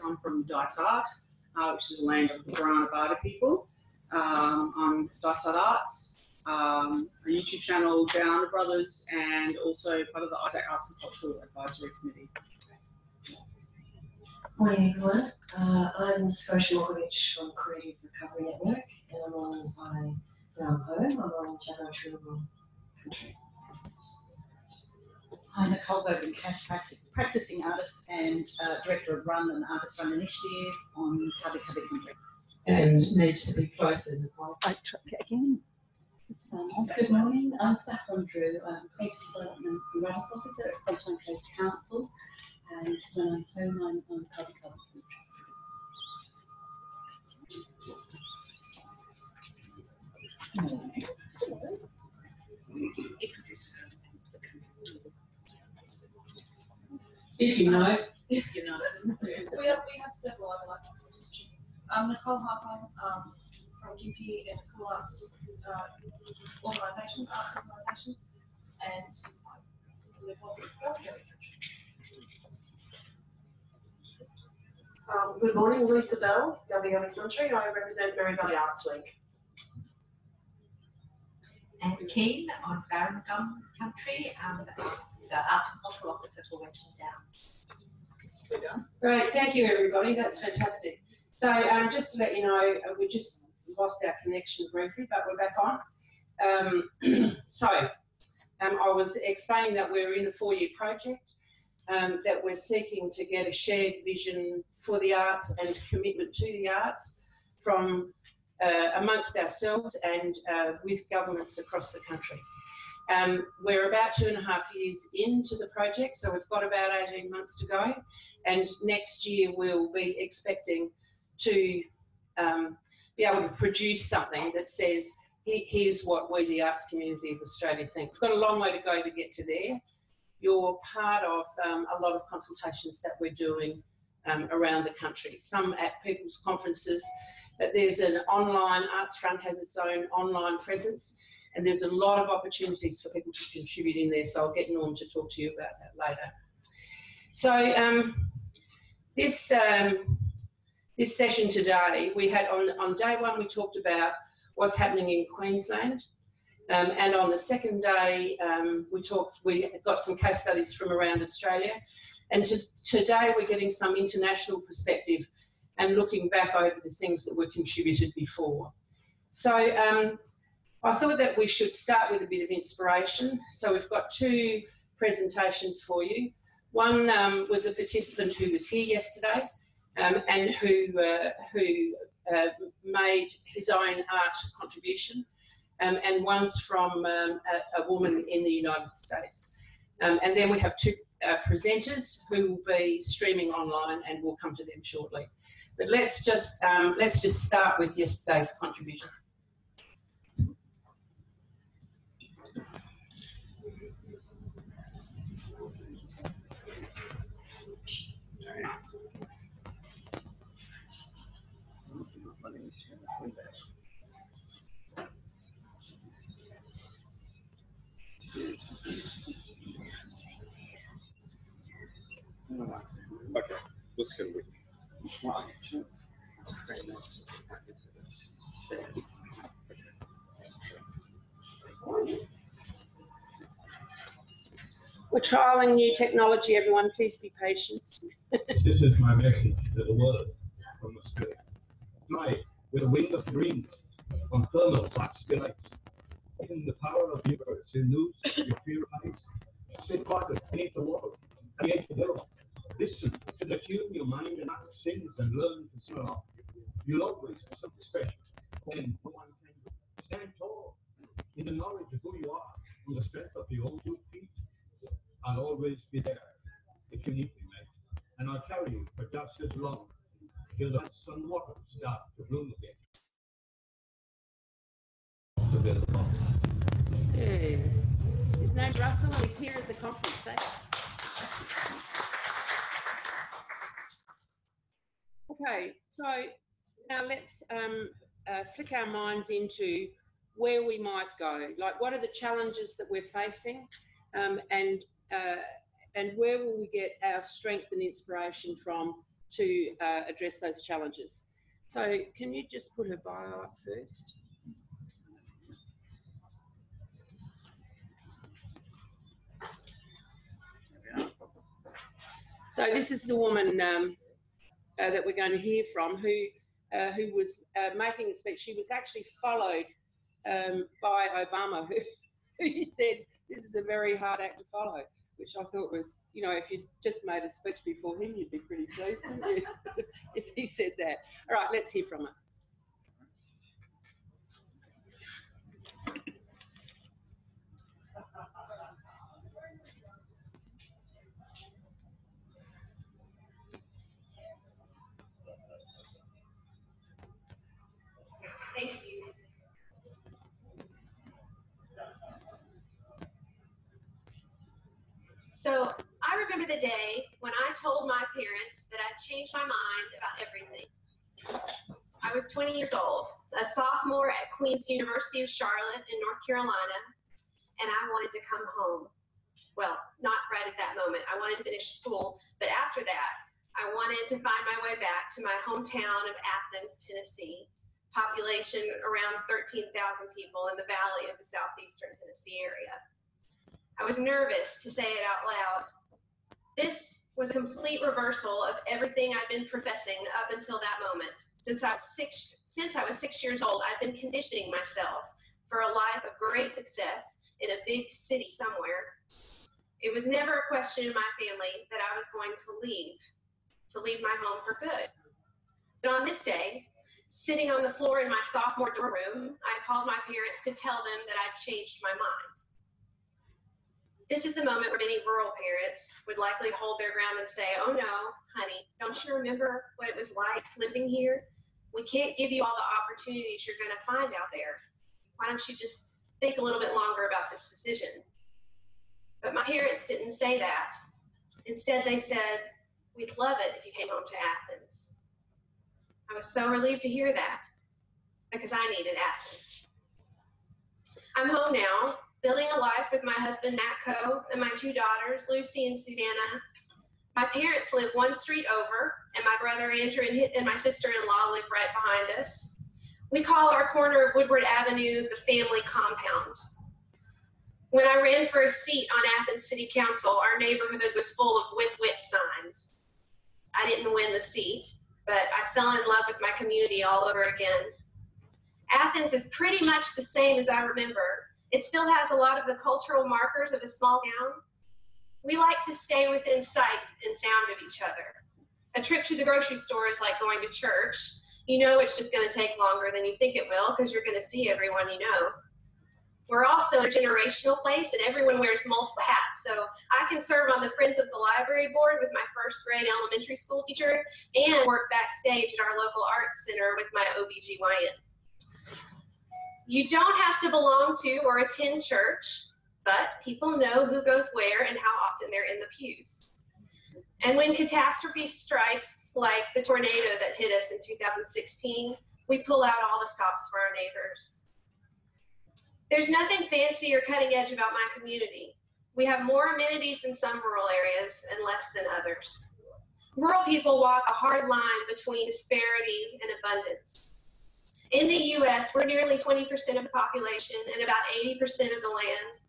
I'm from Dice Art, which is the land of the Barana people. I'm with Dice Arts, a YouTube channel, Barana Brothers, and also part of the Isaac Arts and Cultural Advisory Committee. Morning everyone, I'm Scotia Mokovich from Creative Recovery Network, and I'm on I'm on Jabberwocky country. I'm Nicole Bogan Cash, practicing artist and director of Run, an artist-run initiative on Kabi country. And needs to be closer, Nicole. Again. Good morning, I'm Saffron Drew. I'm Creative Development and Writing Officer at Sunshine Coast Council, and when I'm home, I'm on Kabi country. If you know. If you know. we have several other licenses. I'm Nicole Harper from QP and Cool Arts organisation, and good morning, Lisa Bell, WA Country. I represent Mary Valley Arts Week. And Keen on Barron Country, the Arts and Cultural Officer for Western Downs. Great, thank you everybody, that's fantastic. So just to let you know, we just lost our connection briefly, but we're back on. I was explaining that we're in a 4-year project, that we're seeking to get a shared vision for the arts and commitment to the arts from amongst ourselves and with governments across the country. We're about 2.5 years into the project, so we've got about 18 months to go, and next year we'll be expecting to be able to produce something that says, here's what we, the arts community of Australia, think. We've got a long way to go to get to there. You're part of a lot of consultations that we're doing around the country, some at people's conferences, but there's an online, Arts Front has its own online presence, and there's a lot of opportunities for people to contribute in there, so I'll get Norm to talk to you about that later. So this session today, we had on day one, we talked about what's happening in Queensland, and on the second day, we got some case studies from around Australia, and today we're getting some international perspective and looking back over the things that were contributed before. So I thought that we should start with a bit of inspiration. So we've got 2 presentations for you. One was a participant who was here yesterday and who made his own art contribution, and one's from a woman in the United States. And then we have 2 presenters who will be streaming online, and we'll come to them shortly. But let's just start with yesterday's contribution. Okay, what's going to be? We're trialling new technology, everyone, please be patient. This is my message to the world from Australia. Fly with a wing of dreams on thermal flash delights. In the power of the universe, you lose your fear of heights. Sit quiet beneath the water, create the world. Listen to the tune your mind and heart sings and learn to sing along. You'll always be something special. Then no one can stand tall in the knowledge of who you are, on the strength of your own 2 feet. I'll always be there if you need me, mate. And I'll carry you for just as long till the sun and water start to bloom again. Yeah. His name's Russell, and he's here at the conference. Eh? Okay, so now let's flick our minds into where we might go. Like, what are the challenges that we're facing, and where will we get our strength and inspiration from to address those challenges. So can you just put her bio up first? So this is the woman that we're going to hear from, who was making a speech. She was actually followed by Obama, who said this is a very hard act to follow, which I thought was, you know, if you just made a speech before him, you'd be pretty pleased, wouldn't you, if he said that. All right, let's hear from her. Thank you. So I remember the day when I told my parents that I'd changed my mind about everything. I was 20 years old, a sophomore at Queen's University of Charlotte in North Carolina, and I wanted to come home. Well, not right at that moment. I wanted to finish school, but after that, I wanted to find my way back to my hometown of Athens, Tennessee, population around 13,000 people in the valley of the southeastern Tennessee area. I was nervous to say it out loud. This was a complete reversal of everything I'd been professing up until that moment. Since I was 6 years old, I'd been conditioning myself for a life of great success in a big city somewhere. It was never a question in my family that I was going to leave my home for good. But on this day, sitting on the floor in my sophomore dorm room, I called my parents to tell them that I'd changed my mind. This is the moment where many rural parents would likely hold their ground and say, "Oh no, honey, don't you remember what it was like living here? We can't give you all the opportunities you're going to find out there. Why don't you just think a little bit longer about this decision?" But my parents didn't say that. Instead, they said, "We'd love it if you came home to Athens." I was so relieved to hear that, because I needed Athens. I'm home now, building a life with my husband, Matt Coe, and my two daughters, Lucy and Susanna. My parents live one street over, and my brother Andrew and my sister-in-law live right behind us. We call our corner of Woodward Avenue the family compound. When I ran for a seat on Athens City Council, our neighborhood was full of "with wit" signs. I didn't win the seat, but I fell in love with my community all over again. Athens is pretty much the same as I remember. It still has a lot of the cultural markers of a small town. We like to stay within sight and sound of each other. A trip to the grocery store is like going to church. You know it's just going to take longer than you think it will because you're going to see everyone you know. We're also a generational place, and everyone wears multiple hats. So I can serve on the Friends of the Library board with my first grade elementary school teacher and work backstage at our local arts center with my OBGYN. You don't have to belong to or attend church, but people know who goes where and how often they're in the pews. And when catastrophe strikes, like the tornado that hit us in 2016, we pull out all the stops for our neighbors. There's nothing fancy or cutting edge about my community. We have more amenities than some rural areas and less than others. Rural people walk a hard line between disparity and abundance. In the US, we're nearly 20% of the population and about 80% of the land.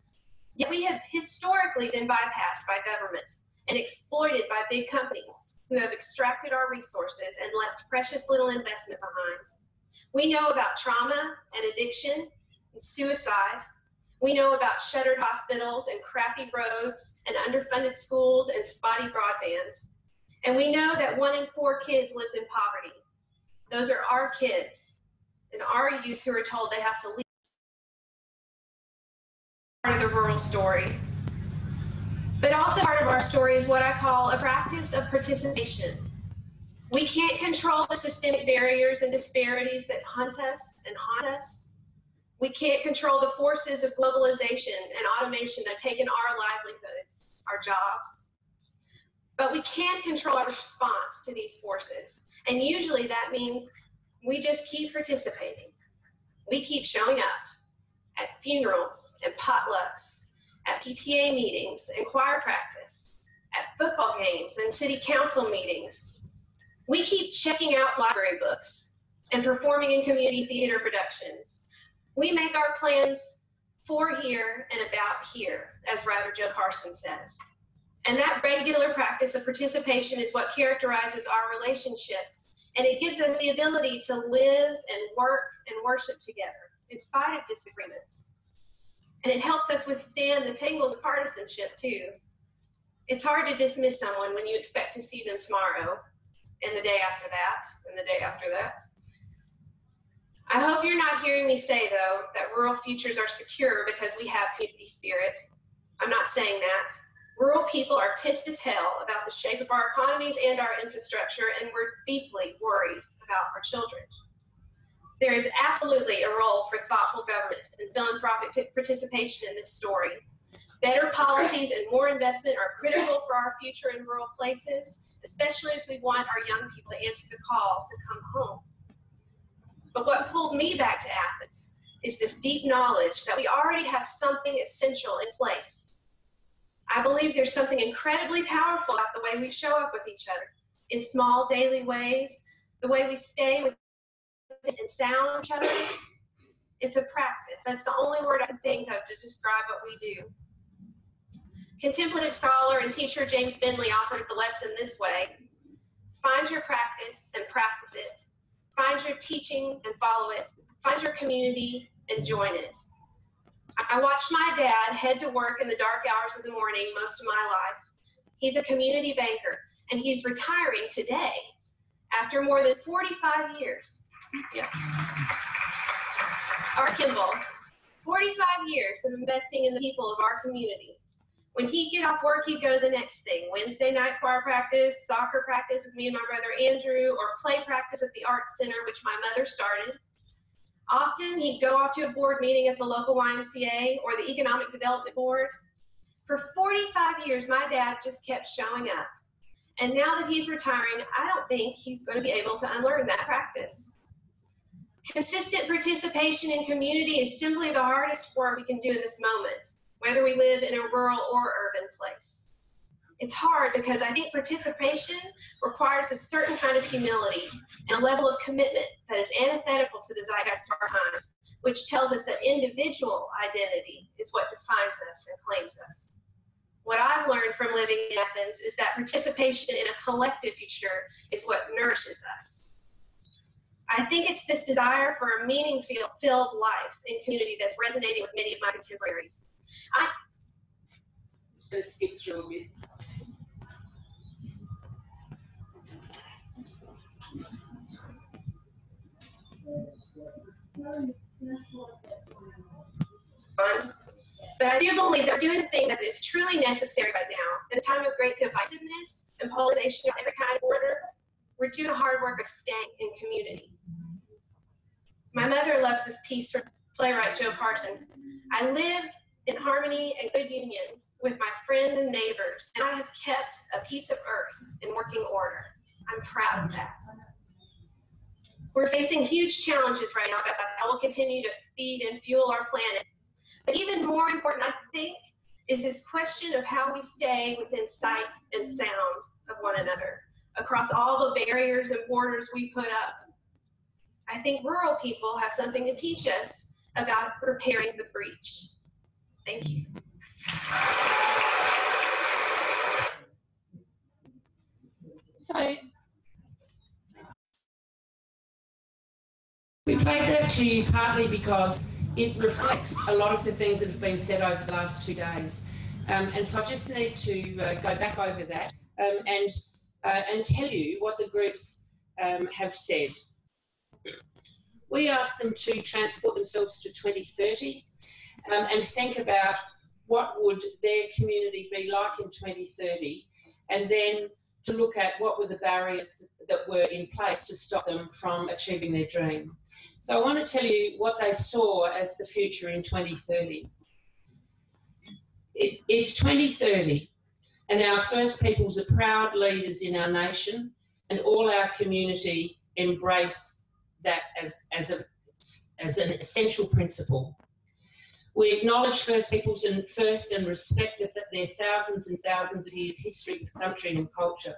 Yet we have historically been bypassed by government and exploited by big companies who have extracted our resources and left precious little investment behind. We know about trauma and addiction and suicide. We know about shuttered hospitals and crappy roads and underfunded schools and spotty broadband. And we know that 1 in 4 kids lives in poverty. Those are our kids and our youth who are told they have to leave. Part of the rural story. But also part of our story is what I call a practice of participation. We can't control the systemic barriers and disparities that hunt us and haunt us. We can't control the forces of globalization and automation that have taken our livelihoods, our jobs. But we can control our response to these forces. And usually that means we just keep participating. We keep showing up at funerals and potlucks, at PTA meetings and choir practice, at football games and city council meetings. We keep checking out library books and performing in community theater productions. We make our plans for here and about here, as writer Joe Carson says. And that regular practice of participation is what characterizes our relationships, and it gives us the ability to live and work and worship together in spite of disagreements. And it helps us withstand the tangles of partisanship too. It's hard to dismiss someone when you expect to see them tomorrow, and the day after that, and the day after that. I hope you're not hearing me say, though, that rural futures are secure because we have community spirit. I'm not saying that. Rural people are pissed as hell about the shape of our economies and our infrastructure, and we're deeply worried about our children. There is absolutely a role for thoughtful government and philanthropic participation in this story. Better policies and more investment are critical for our future in rural places, especially if we want our young people to answer the call to come home. But what pulled me back to Athens is this deep knowledge that we already have something essential in place. I believe there's something incredibly powerful about the way we show up with each other in small daily ways, the way we stay with and sound each other. It's a practice. That's the only word I can think of to describe what we do. Contemplative scholar and teacher James Finley offered the lesson this way: find your practice and practice it. Find your teaching and follow it. Find your community and join it. I watched my dad head to work in the dark hours of the morning most of my life. He's a community banker, and he's retiring today after more than 45 years. Yeah. Our Kimball, 45 years of investing in the people of our community. When he'd get off work, he'd go to the next thing: Wednesday night choir practice, soccer practice with me and my brother Andrew, or play practice at the Arts Center, which my mother started. Often he'd go off to a board meeting at the local YMCA or the Economic Development Board. For 45 years, my dad just kept showing up. And now that he's retiring, I don't think he's going to be able to unlearn that practice. Consistent participation in community is simply the hardest work we can do in this moment, whether we live in a rural or urban place. It's hard because I think participation requires a certain kind of humility and a level of commitment that is antithetical to the zeitgeist of our times, which tells us that individual identity is what defines us and claims us. What I've learned from living in Athens is that participation in a collective future is what nourishes us. I think it's this desire for a meaning-filled life in community that's resonating with many of my contemporaries. I'm just going to skip through a bit. But I do believe that we're doing the thing that is truly necessary right now. In a time of great divisiveness and polarization of every kind of order, we're doing the hard work of staying in community. My mother loves this piece from playwright Joe Carson. I lived in harmony and good union with my friends and neighbors, and I have kept a piece of earth in working order. I'm proud of that. We're facing huge challenges right now that will continue to feed and fuel our planet. But even more important, I think, is this question of how we stay within sight and sound of one another across all the barriers and borders we put up. I think rural people have something to teach us about repairing the breach. Thank you. So, we played that to you partly because it reflects a lot of the things that have been said over the last 2 days. And so I just need to go back over that and tell you what the groups have said. We asked them to transport themselves to 2030 and think about what would their community be like in 2030, and then to look at what were the barriers that were in place to stop them from achieving their dream. So I want to tell you what they saw as the future in 2030. It is 2030, and our First Peoples are proud leaders in our nation, and all our community embrace that as an essential principle. We acknowledge First Peoples and respect their thousands and thousands of years history with country and culture.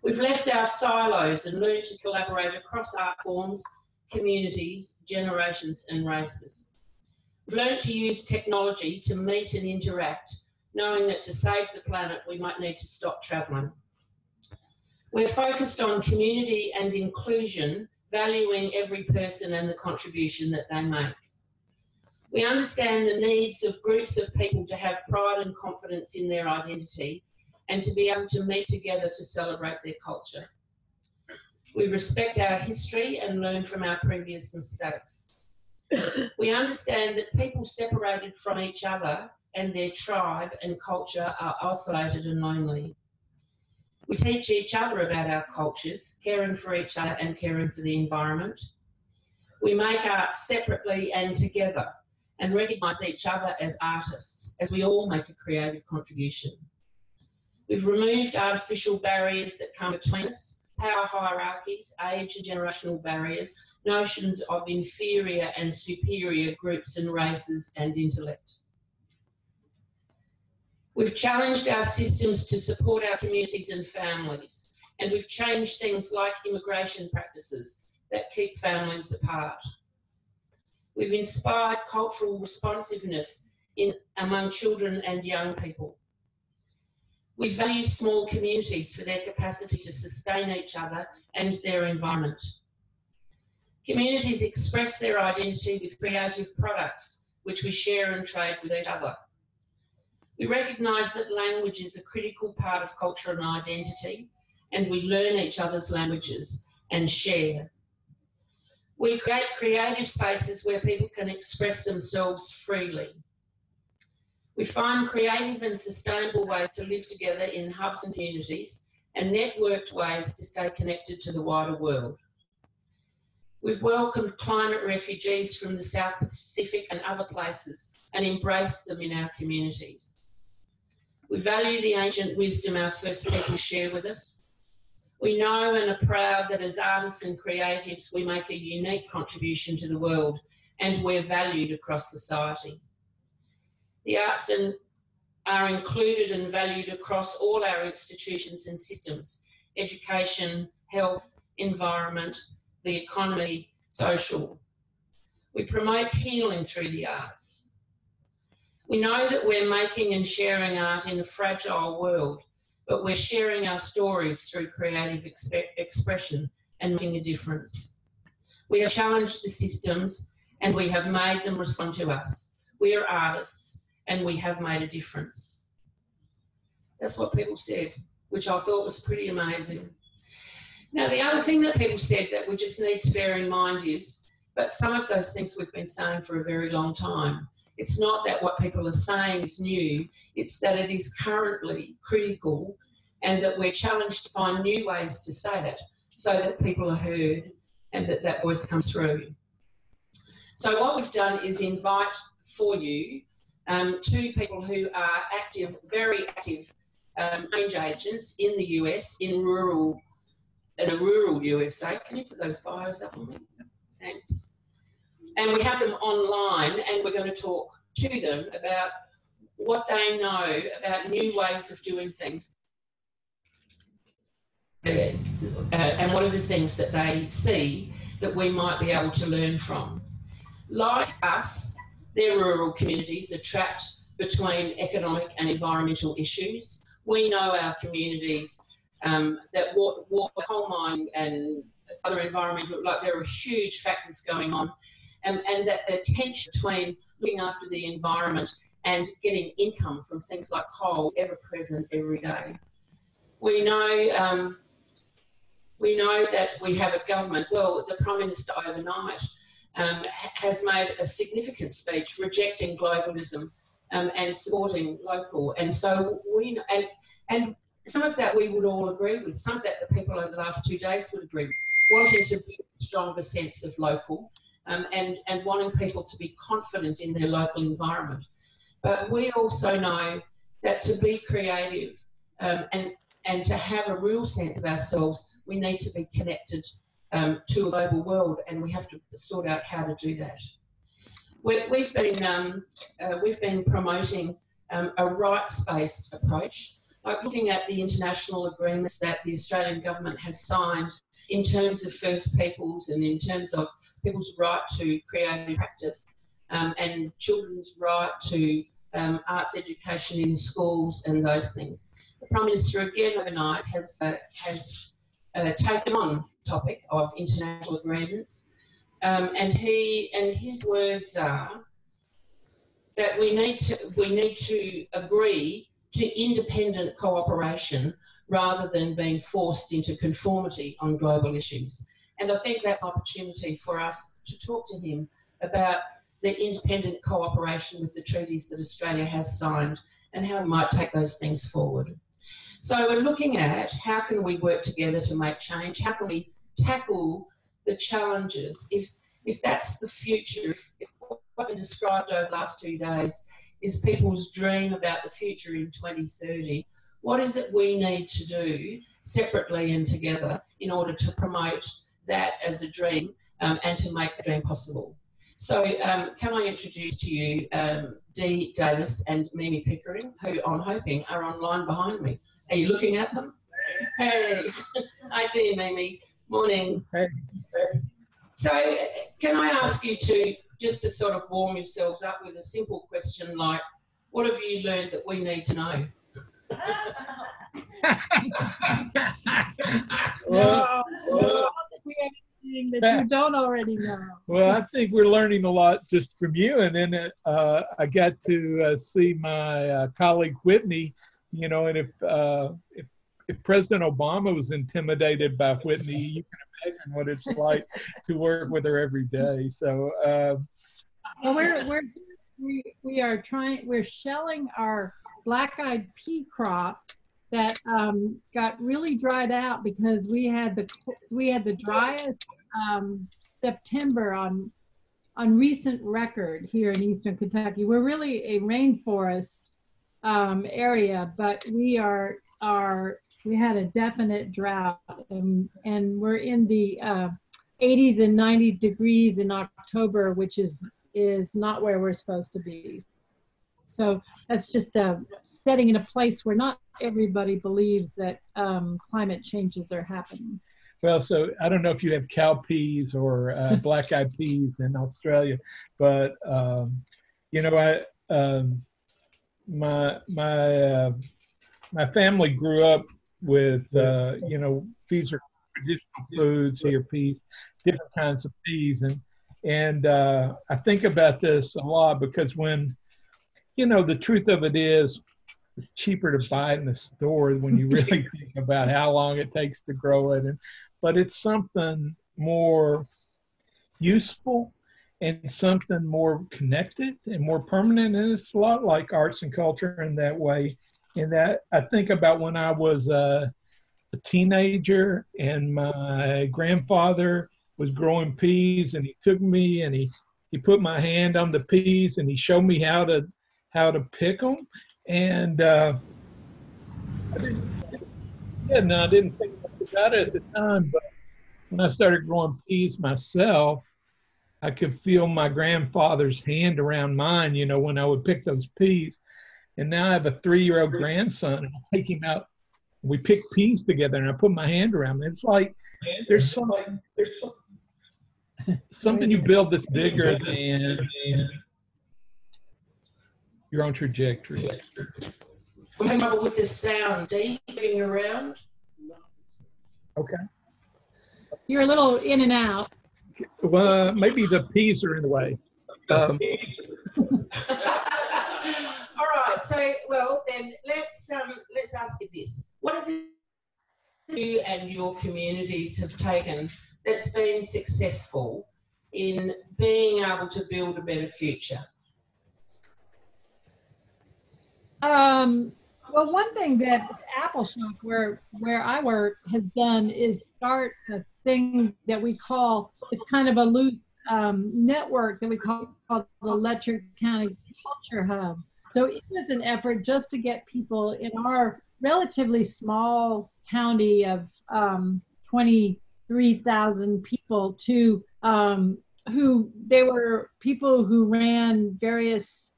We've left our silos and learned to collaborate across art forms, communities, generations and races. We've learned to use technology to meet and interact, knowing that to save the planet we might need to stop travelling. We're focused on community and inclusion, valuing every person and the contribution that they make. We understand the needs of groups of people to have pride and confidence in their identity and to be able to meet together to celebrate their culture. We respect our history and learn from our previous mistakes. We understand that people separated from each other and their tribe and culture are isolated and lonely. We teach each other about our cultures, caring for each other and caring for the environment. We make art separately and together and recognise each other as artists, as we all make a creative contribution. We've removed artificial barriers that come between us, power hierarchies, age and generational barriers, notions of inferior and superior groups and races and intellect. We've challenged our systems to support our communities and families, and we've changed things like immigration practices that keep families apart. We've inspired cultural responsiveness among children and young people. We value small communities for their capacity to sustain each other and their environment. Communities express their identity with creative products, which we share and trade with each other. We recognise that language is a critical part of culture and identity, and we learn each other's languages and share. We create creative spaces where people can express themselves freely. We find creative and sustainable ways to live together in hubs and communities and networked ways to stay connected to the wider world. We've welcomed climate refugees from the South Pacific and other places and embraced them in our communities. We value the ancient wisdom our first people share with us. We know and are proud that as artists and creatives, we make a unique contribution to the world and we're valued across society. The arts are included and valued across all our institutions and systems: education, health, environment, the economy, social. We promote healing through the arts. We know that we're making and sharing art in a fragile world, but we're sharing our stories through creative expression and making a difference. We have challenged the systems and we have made them respond to us. We are artists and we have made a difference. That's what people said, which I thought was pretty amazing. Now, the other thing that people said that we just need to bear in mind is, but some of those things we've been saying for a very long time. It's not that what people are saying is new, it's that it is currently critical and that we're challenged to find new ways to say it so that people are heard and that that voice comes through. So what we've done is invite for you two people who are active, very active change agents in the US, in the rural USA. Can you put those bios up on me? Thanks. And we have them online and we're going to talk to them about what they know about new ways of doing things and what are the things that they see that we might be able to learn from. Like us, their rural communities are trapped between economic and environmental issues. We know our communities that water, coal mining and other environmental, like there are huge factors going on, and that the tension between looking after the environment and getting income from things like coal is ever present every day. We know that we have a government, well, the Prime Minister overnight has made a significant speech rejecting globalism and supporting local. And so and some of that we would all agree with, some of that the people over the last 2 days would agree with, wanting to build a stronger sense of local and wanting people to be confident in their local environment. But we also know that to be creative and to have a real sense of ourselves, we need to be connected to a global world, and we have to sort out how to do that. We've been promoting a rights-based approach like looking at the international agreements that the Australian government has signed in terms of First Peoples and in terms of people's right to creative practice and children's right to arts education in schools and those things. The Prime Minister again overnight has taken on the topic of international agreements, and his words are that we need to agree to independent cooperation rather than being forced into conformity on global issues. And I think that's an opportunity for us to talk to him about the independent cooperation with the treaties that Australia has signed and how we might take those things forward. So we're looking at how can we work together to make change, how can we tackle the challenges. If that's the future, if what's been described over the last 2 days is people's dream about the future in 2030, what is it we need to do separately and together in order to promote that as a dream and to make the dream possible? So can I introduce to you Dee Davis and Mimi Pickering, who I'm hoping are online behind me. Are you looking at them? Hey, hi Dee, Mimi. Morning. Hey. So can I ask you to just to sort of warm yourselves up with a simple question like, what have you learned that we need to know? Well, we have anything that you don't already know. well, I think we're learning a lot just from you. And then I got to see my colleague Whitney, you know, and if President Obama was intimidated by Whitney, you can imagine what it's like to work with her every day. So Well, we're shelling our black-eyed pea crop that got really dried out because we had the driest September on recent record here in Eastern Kentucky. We're really a rainforest area, but we had a definite drought, and we're in the 80s and 90 degrees in October, which is not where we're supposed to be. So that's just setting in a place where not everybody believes that climate changes are happening. Well, so I don't know if you have cowpeas or black-eyed peas in Australia, but you know, my family grew up with you know, these are traditional foods here, peas, different kinds of peas, and I think about this a lot because when, you know, the truth of it is it's cheaper to buy it in the store when you really think about how long it takes to grow it, but it's something more useful and something more connected and more permanent, and it's a lot like arts and culture in that way. And that I think about when I was a teenager and my grandfather was growing peas, and he took me and he put my hand on the peas and he showed me how to pick them. And I didn't think much about it at the time, but when I started growing peas myself, I could feel my grandfather's hand around mine, you know, when I would pick those peas. And now I have a 3-year-old grandson, and I take him out, we pick peas together, and I put my hand around him. It's like there's something you build that's bigger than your own trajectory. I'm having trouble with this sound. Dee, moving around. Okay. You're a little in and out. Well, maybe the peas are in the way. All right. So, well, then let's ask you this: what are the you and your communities have taken that's been successful in being able to build a better future? Well, one thing that Appleshop, where I work, has done is start a thing that we call, it's kind of a loose network that we call the Letcher County Culture Hub. So it was an effort just to get people in our relatively small county of 23,000 people to who they were people who ran various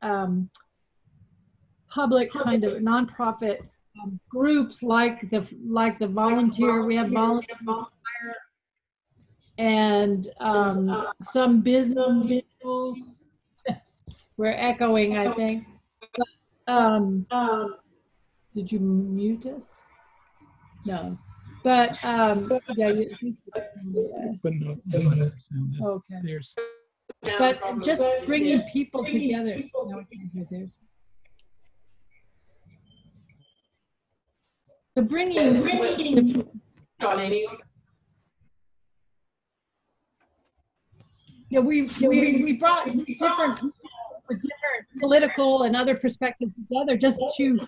public kind of nonprofit groups like the volunteer. We have volunteer and some business people. We're echoing, I think. Did you mute us? No. But yeah, okay. But just bringing people together. No, I can't hear theirs. So bringing yeah, we brought different political and other perspectives together just to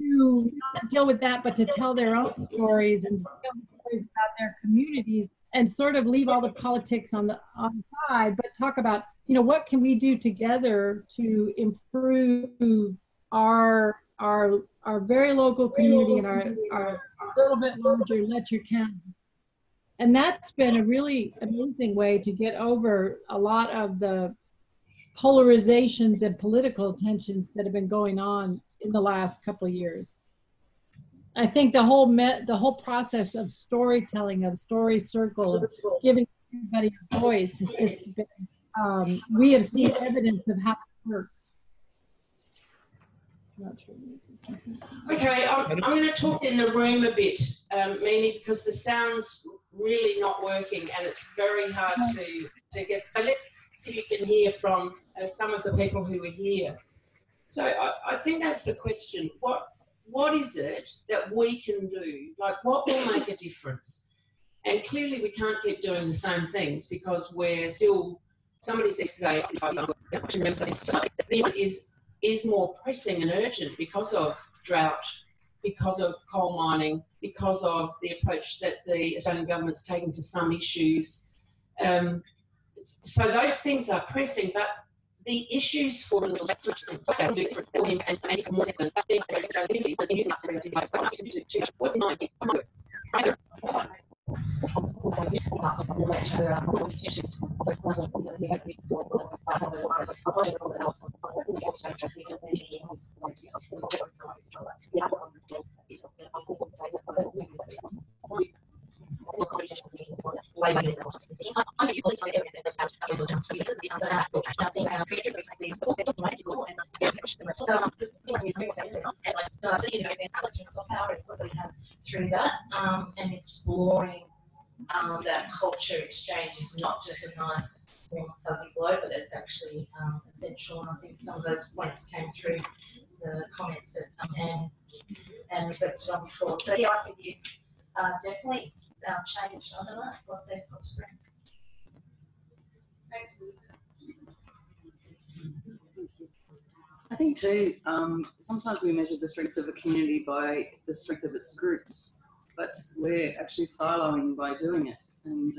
not deal with that, but to tell their own stories and tell stories about their communities and sort of leave all the politics on the side, but talk about, you know, what can we do together to improve our very local community and our little bit larger Letcher County. And that's been a really amazing way to get over a lot of the polarizations and political tensions that have been going on in the last couple of years. I think the whole process of storytelling, of story circle, of giving everybody a voice has just been, we have seen evidence of how it works. Okay, I'm going to talk in the room a bit, Mimi, because the sound's really not working and it's very hard to get. So let's see if you can hear from some of the people who are here. So I think that's the question. What is it that we can do? Like, what will make a difference? And clearly we can't keep doing the same things because we're still, somebody says today, is more pressing and urgent because of drought, because of coal mining, because of the approach that the Australian government's taken to some issues. So those things are pressing, but the issues for what's my through that and exploring that culture exchange is not just a nice warm fuzzy glow, but it's actually essential. And I think some of those points came through the comments that and reflected on before. So yeah, I think you've definitely changed. I don't know what they've got to bring. Thanks, Lisa. I think too, sometimes we measure the strength of a community by the strength of its groups, but we're actually siloing by doing it. And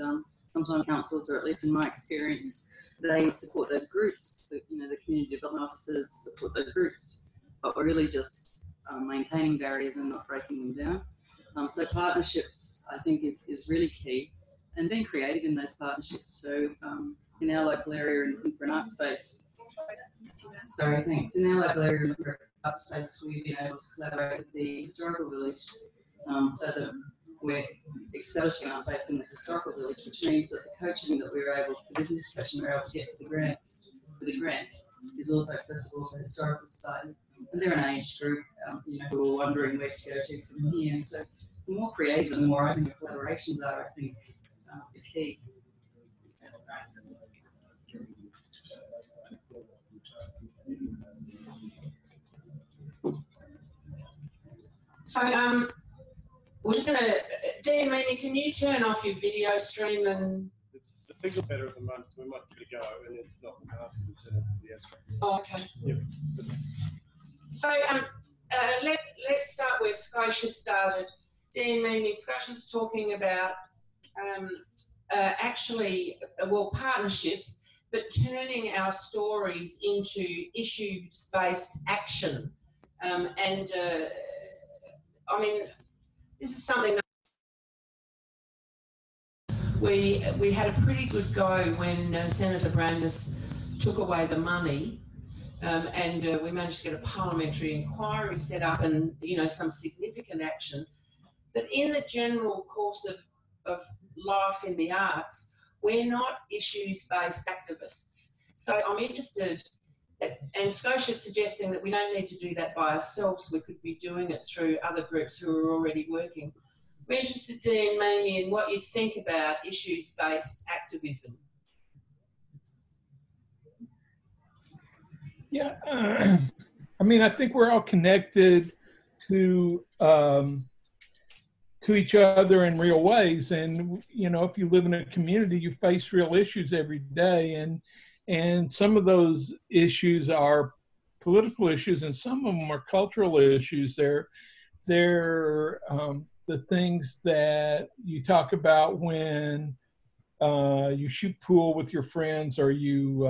sometimes councils, or at least in my experience, they support those groups. So, you know, the community development officers support those groups, but we're really just maintaining barriers and not breaking them down. So partnerships, I think, is really key, and being creative in those partnerships. So in our local area in for an art space, sorry, thanks. In our local area for art space, we've been able to collaborate with the historical village so that we're establishing art space in the historical village, which means that the coaching that we were able to, the business discussion we were able to get for the grant is also accessible to the historical society. And they're an age group, you know, who are wondering where to go to from here. And so the more creative and the more open your collaborations are, I think, is key. So we're just gonna, Dan, maybe can you turn off your video stream and? It's the signal better at the moment, so we might give it a go, and if not, we can ask them to turn it to the S stream. Oh, okay. Yep. So let's start where Scotia started. Dan, maybe Scotia's talking about actually, well, partnerships, but turning our stories into issues-based action. I mean, this is something that we had a pretty good go when Senator Brandis took away the money and we managed to get a parliamentary inquiry set up and, you know, some significant action. But in the general course of life in the arts, we're not issues-based activists. So I'm interested, and Scotia's suggesting that we don't need to do that by ourselves. We could be doing it through other groups who are already working. We're interested, Dean, mainly in what you think about issues-based activism. Yeah, I mean, I think we're all connected to each other in real ways, and you know, if you live in a community, you face real issues every day, and some of those issues are political issues, and some of them are cultural issues. They're the things that you talk about when you shoot pool with your friends, or you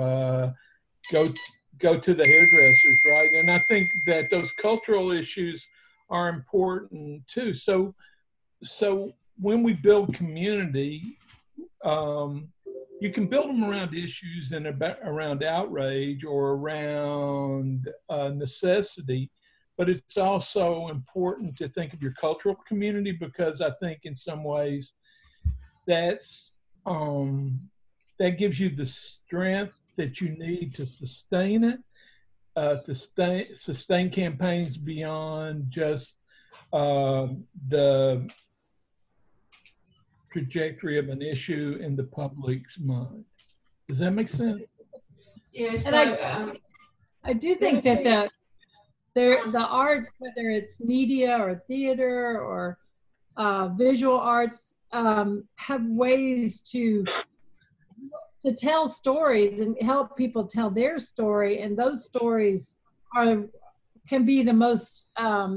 go to the hairdressers, right? And I think that those cultural issues are important too. So when we build community, you can build them around issues and around outrage or around necessity, but it's also important to think of your cultural community, because I think in some ways that's that gives you the strength that you need to sustain it, to sustain campaigns beyond just the trajectory of an issue in the public's mind. Does that make sense? Yes. And I do think that the arts, whether it's media or theater or visual arts, have ways to tell stories and help people tell their story, and those stories can be the most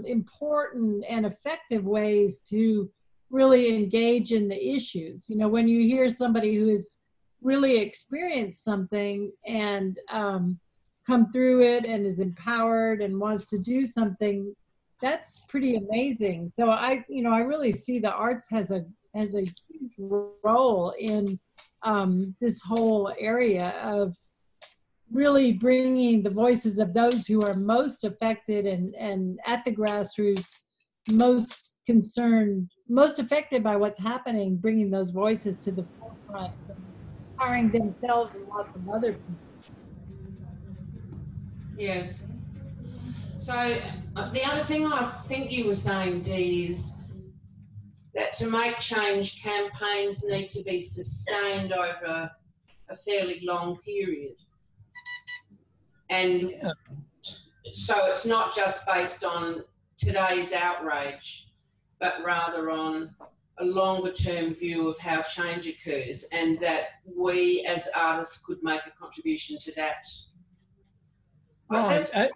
important and effective ways to really engage in the issues. You know, when you hear somebody who has really experienced something and come through it and is empowered and wants to do something, that's pretty amazing. So I really see the arts has a huge role in this whole area of really bringing the voices of those who are most affected and at the grassroots, most concerned, most affected by what's happening, bringing those voices to the forefront, empowering themselves and lots of other people. Yes. So the other thing I think you were saying, Dee, is that to make change, campaigns need to be sustained over a fairly long period. And so it's not just based on today's outrage, but rather on a longer term view of how change occurs, and that we as artists could make a contribution to that. Right.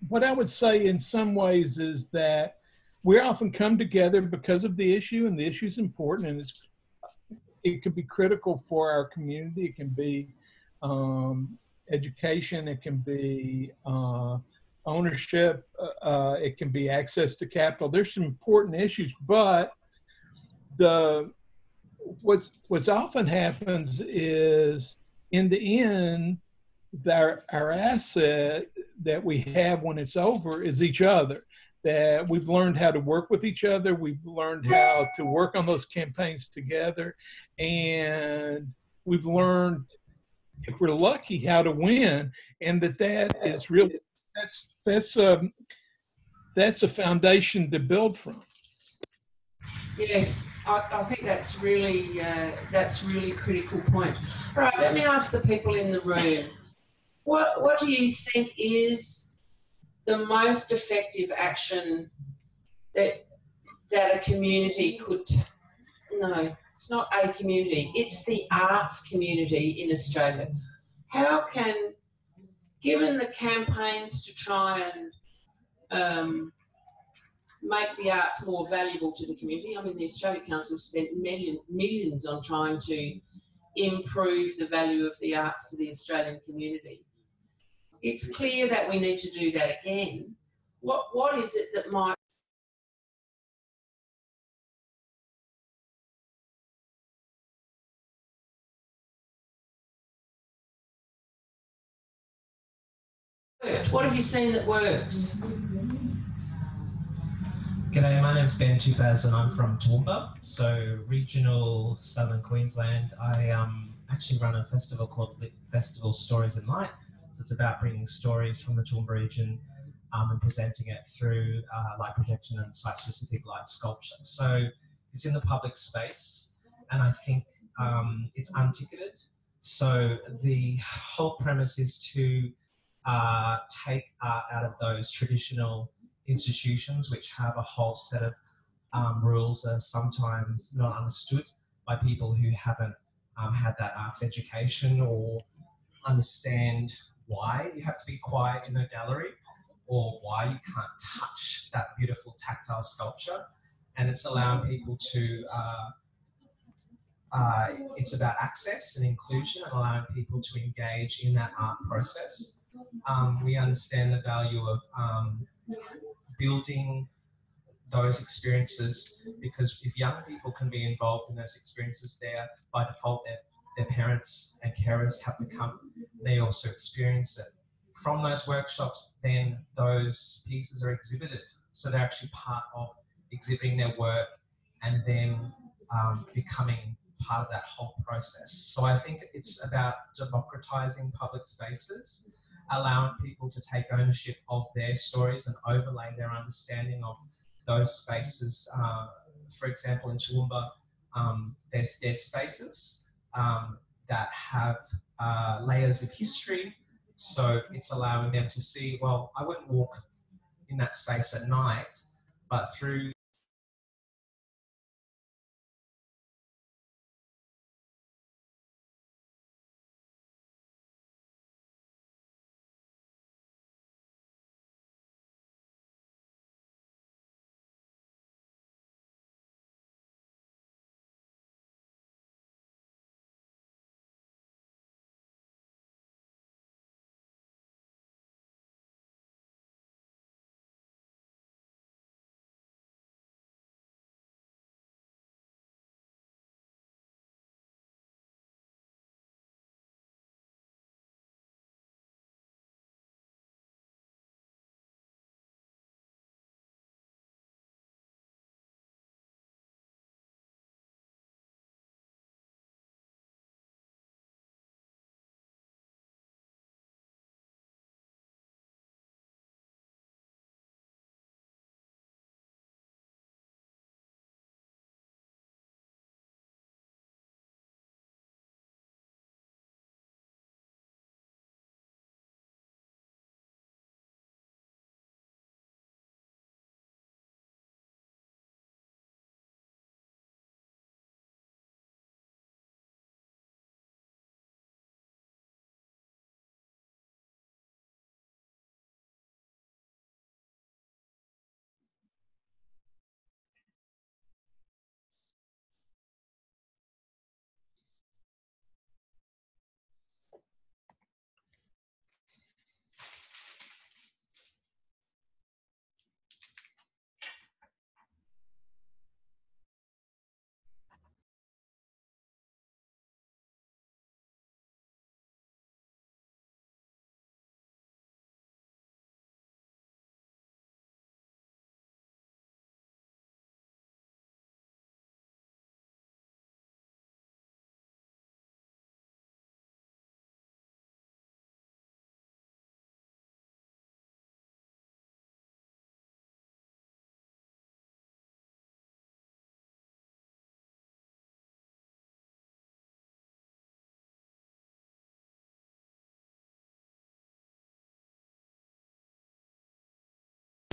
What I would say in some ways is that we often come together because of the issue, and the issue is important, and it could be critical for our community. It can be education, it can be ownership, it can be access to capital. There's some important issues, but what's often happens is, in the end, our asset that we have when it's over is each other. That we've learned how to work with each other, we've learned how to work on those campaigns together, and we've learned, if we're lucky, how to win. And that is really, that's a foundation to build from. Yes, I think that's really critical point. All right, let me ask the people in the room. What do you think is the most effective action that a community could? No, it's not a community. It's the arts community in Australia. How can, given the campaigns to try and make the arts more valuable to the community. I mean, the Australia Council spent millions on trying to improve the value of the arts to the Australian community. It's clear that we need to do that again. What is it that might What have you seen that works? G'day, my name's Ben Tupaz and I'm from Toowoomba, so regional southern Queensland. I actually run a festival called Festival Stories in Light. So it's about bringing stories from the Toowoomba region and presenting it through light projection and site-specific light sculpture. So it's in the public space and I think it's unticketed. So the whole premise is to take art out of those traditional institutions which have a whole set of rules that are sometimes not understood by people who haven't had that arts education or understand why you have to be quiet in a gallery or why you can't touch that beautiful tactile sculpture. And it's allowing people to, it's about access and inclusion and allowing people to engage in that art process. We understand the value of building those experiences, because if young people can be involved in those experiences, there by default their parents and carers have to come. They also experience it. From those workshops, then those pieces are exhibited. So they're actually part of exhibiting their work and then becoming part of that whole process. So I think it's about democratizing public spaces, allowing people to take ownership of their stories and overlay their understanding of those spaces. For example, in Toowoomba, there's dead spaces that have layers of history. So it's allowing them to see, well, I wouldn't walk in that space at night, but through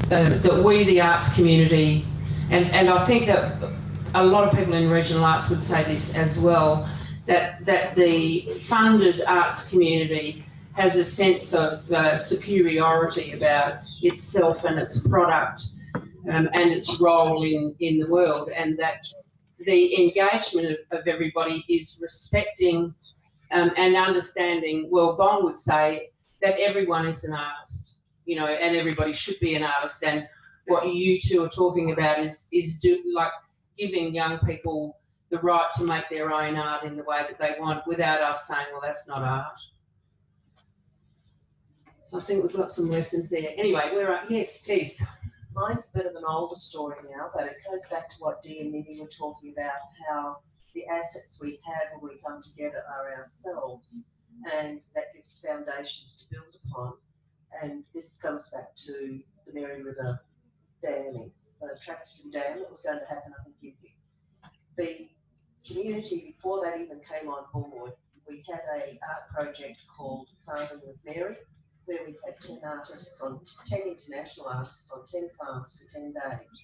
That we, the arts community, and I think that a lot of people in regional arts would say this as well, that the funded arts community has a sense of superiority about itself and its product and its role in the world, and that the engagement of everybody is respecting and understanding. Well, Bong would say that everyone is an artist, you know, and everybody should be an artist. And what you two are talking about is giving young people the right to make their own art in the way that they want, without us saying, well, that's not art. So I think we've got some lessons there. Anyway, we're up. Yes, please. Mine's a bit of an older story now, but it goes back to what Dee and Minnie were talking about, how the assets we have when we come together are ourselves, and that gives foundations to build upon. And this comes back to the Mary River damming, the Traxton Dam that was going to happen up in Gympie. The community, before that even came on board, we had a art project called Farming with Mary, where we had 10 artists on 10 international artists on 10 farms for 10 days.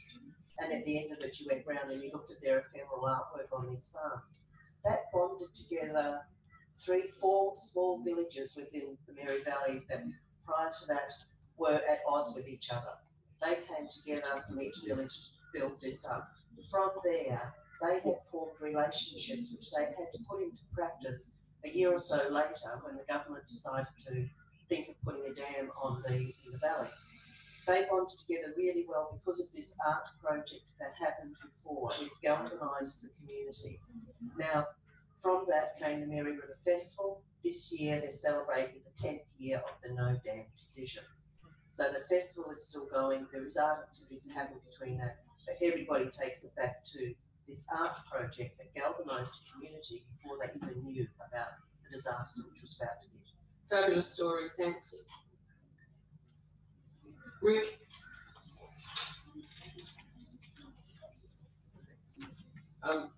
And at the end of it, you went round and you looked at their ephemeral artwork on these farms. That bonded together 3, 4 small villages within the Mary Valley that prior to that were at odds with each other. They came together from each village to build this up. From there, they had formed relationships which they had to put into practice a year or so later when the government decided to think of putting a dam in the valley. They bonded together really well because of this art project that happened before. It galvanised the community. Now, from that came the Mary River Festival. This year they're celebrating the 10th year of the No Dam decision. So the festival is still going. There is art activities happening between that, but everybody takes it back to this art project that galvanised the community before they even knew about the disaster which was about to hit. Fabulous story, thanks. Rick?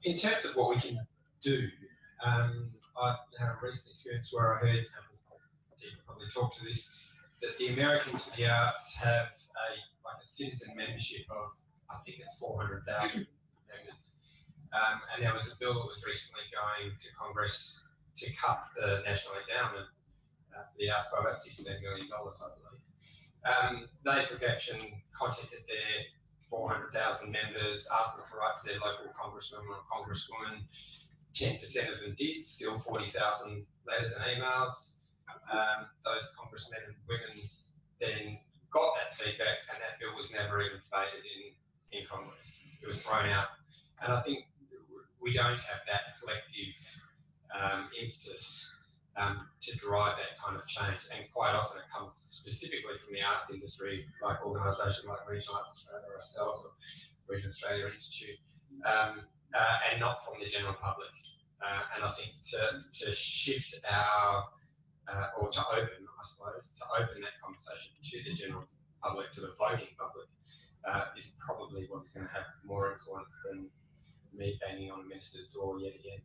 In terms of what we can do, I had a recent experience where I heard, you probably talked to this, that the Americans for the Arts have a citizen membership of, I think it's 400,000 members. And there was a bill that was recently going to Congress to cut the National Endowment for the Arts by about $16 million, I believe. They took action, contacted their 400,000 members, asked them to write to their local congressman or congresswoman. 10% of them did, still 40,000 letters and emails. Those congressmen and women then got that feedback, and that bill was never even debated in Congress. It was thrown out. And I think we don't have that collective impetus to drive that kind of change. And quite often it comes specifically from the arts industry, like organisations like Regional Arts Australia or ourselves, or Regional Australia Institute, and not from the general public. And I think to shift our, or to open, I suppose, to open that conversation to the general public, to the voting public, is probably what's going to have more influence than me banging on a minister's door yet again.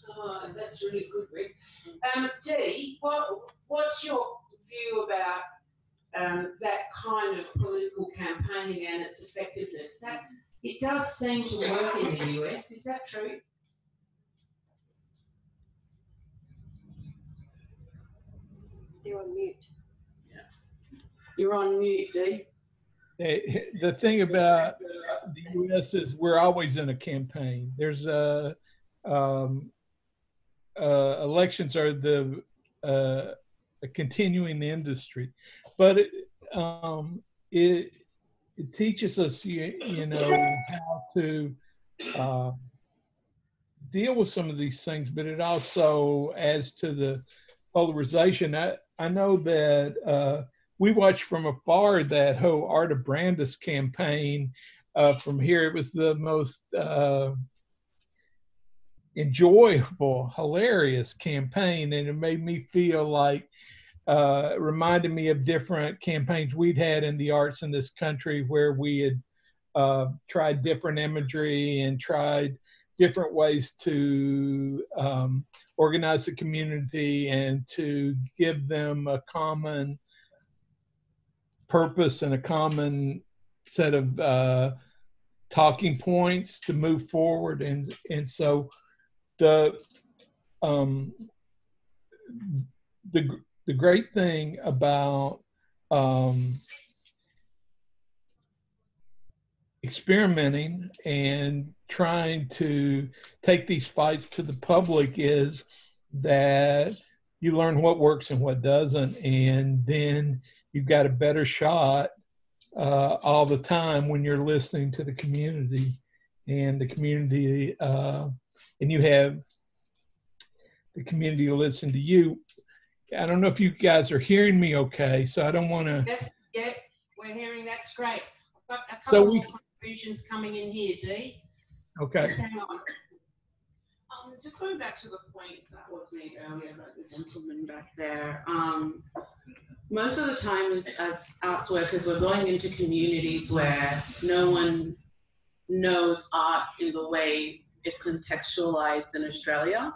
Oh, that's really good, Rick. Dee, what's your view about that kind of political campaigning and its effectiveness? That it does seem to work in the US. Is that true? You're on mute. You're on mute, Dee. The thing about the U.S. is we're always in a campaign. There's elections are a continuing industry, but it teaches us, you know, how to deal with some of these things, but it also adds to the polarization. I know that we watched from afar that whole Art of Brandis campaign from here. It was the most enjoyable, hilarious campaign, and it made me feel like, it reminded me of different campaigns we'd had in the arts in this country where we had tried different imagery and tried different ways to organize the community and to give them a common purpose and a common set of talking points to move forward. And so the great thing about experimenting and trying to take these fights to the public is that you learn what works and what doesn't, and then you've got a better shot all the time when you're listening to the community, and the community and you have the community listen to you. I don't know if you guys are hearing me okay, so I don't want to. Yes, yeah, we're hearing. That's great. I've got a So couple we- more contributions coming in here, Dee. Okay. Just hang on. Just going back to the point that was made earlier about the gentleman back there. Most of the time as arts workers, we're going into communities where no one knows art in the way it's contextualized in Australia.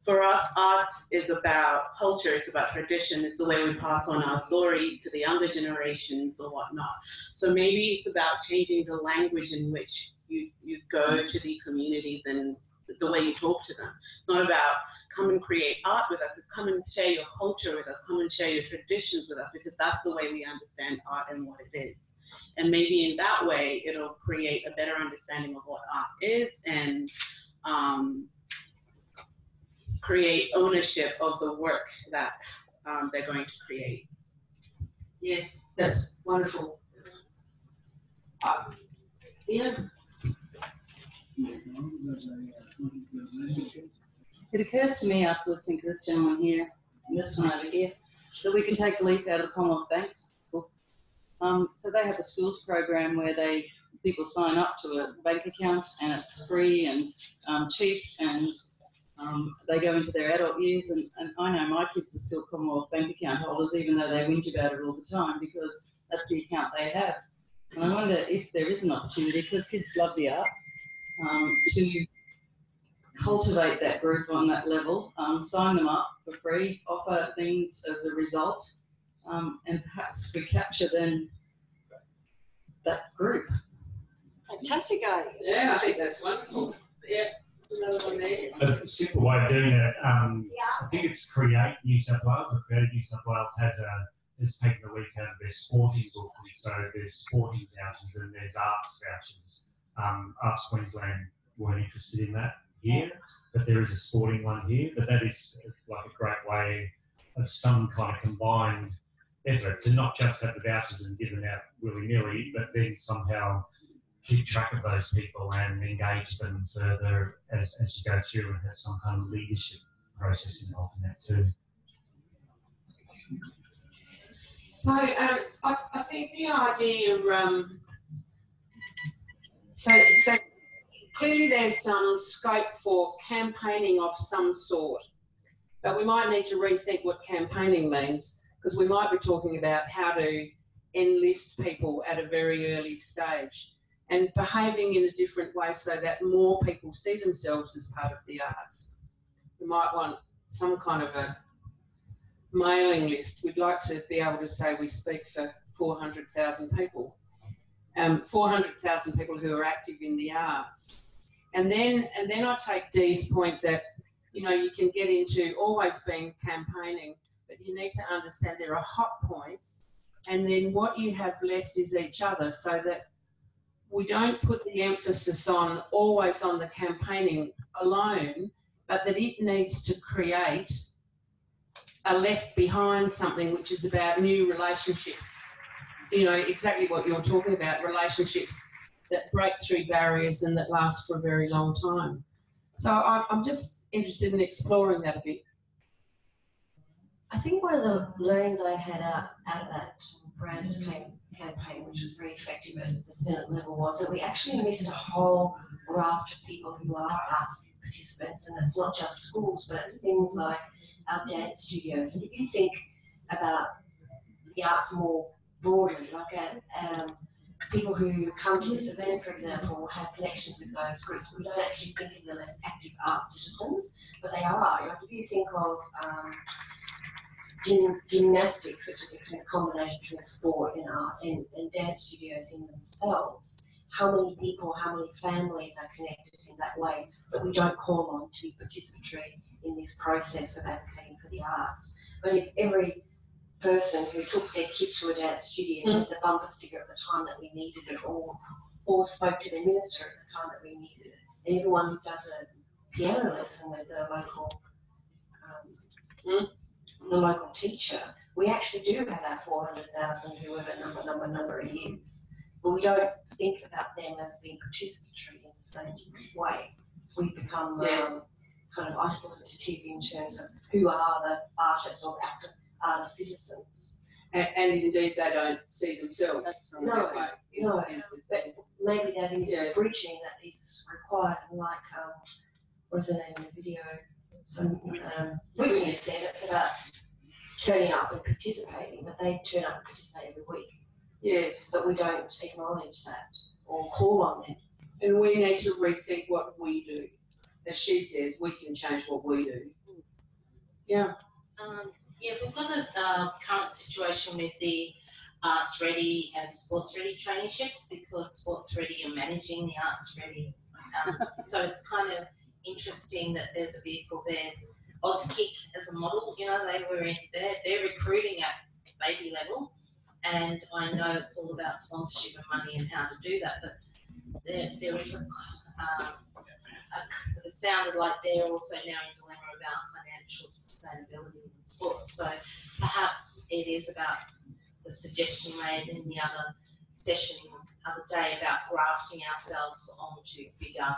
For us, art is about culture, it's about tradition, it's the way we pass on our stories to the younger generations or whatnot. So maybe it's about changing the language in which you go to these communities and the way you talk to them. It's not about come and create art with us, it's come and share your culture with us, come and share your traditions with us, because that's the way we understand art and what it is. And maybe in that way, it'll create a better understanding of what art is and create ownership of the work that they're going to create. Yes, that's wonderful. Yeah. It occurs to me after listening to this gentleman here and this one over here that we could take a leaf out of the Commonwealth Bank's book. So they have a schools program where people sign up to a bank account and it's free and cheap, and they go into their adult years, and I know my kids are still Commonwealth Bank account holders even though they whinge about it all the time because that's the account they have. And I wonder if there is an opportunity, because kids love the arts, to cultivate that group on that level, sign them up for free, offer things as a result, and perhaps we capture then that group. Fantastic idea. Yeah, I think that's wonderful. Yeah, there's another one there. A simple way of doing it, I think it's Create New South Wales, or Creative New South Wales has taken the week out of their sporting book. So there's sporting vouchers and there's arts vouchers. Arts Queensland weren't interested in that here, but there is a sporting one here. But that is like a great way of some kind of combined effort to not just have the vouchers and give them out willy-nilly, but then somehow keep track of those people and engage them further as you go through, and have some kind of leadership process involved in that too. So I think the idea, so clearly there's some scope for campaigning of some sort, but we might need to rethink what campaigning means, because we might be talking about how to enlist people at a very early stage and behaving in a different way so that more people see themselves as part of the arts. We might want some kind of a mailing list. We'd like to be able to say we speak for 400,000 people, 400,000 people who are active in the arts. And then I take Dee's point that, you know, you can get into always being campaigning, but you need to understand there are hot points, and then what you have left is each other, so that we don't put the emphasis on always on the campaigning alone, but that it needs to create a left behind something which is about new relationships. You know, exactly what you're talking about, relationships that break through barriers and that last for a very long time. So I'm just interested in exploring that a bit. I think one of the learnings I had out of that Brandis campaign, which was very effective at the Senate level, was that we actually missed a whole raft of people who are arts participants, and it's not just schools, but it's things like our dance studios. And if you think about the arts more broadly, like people who come to this event, for example, have connections with those groups. We don't actually think of them as active arts citizens, but they are. Like if you think of gymnastics, which is a kind of combination between sport and art, and dance studios in themselves, how many people, how many families are connected in that way that we don't call on to be participatory in this process of advocating for the arts. But if every person who took their kid to a dance studio had the bumper sticker at the time that we needed it, or spoke to the minister at the time that we needed it, and everyone who does a piano lesson with the local teacher, we actually do have our 400,000, whoever number it is, but we don't think about them as being participatory in the same way. We become kind of isolative in terms of who are the artists or the active artist citizens. And indeed, they don't see themselves in that way. No, but maybe that is bridging that is required. Like, what's the name of the video? Whitney said it's about turning up and participating, but they turn up and participate every week. Yes. But we don't acknowledge that or call on them. And we need to rethink what we do. As she says, we can change what we do. Yeah. Yeah, we've got a current situation with the Arts Ready and Sports Ready traineeships, because Sports Ready are managing the Arts Ready. So it's kind of interesting that there's a vehicle there. Auskick as a model, you know, they're recruiting at baby level, and I know it's all about sponsorship and money and how to do that, but there is it sounded like they're also now in dilemma about financial sustainability in sports. So perhaps it is about the suggestion made in the other session the other day about grafting ourselves onto bigger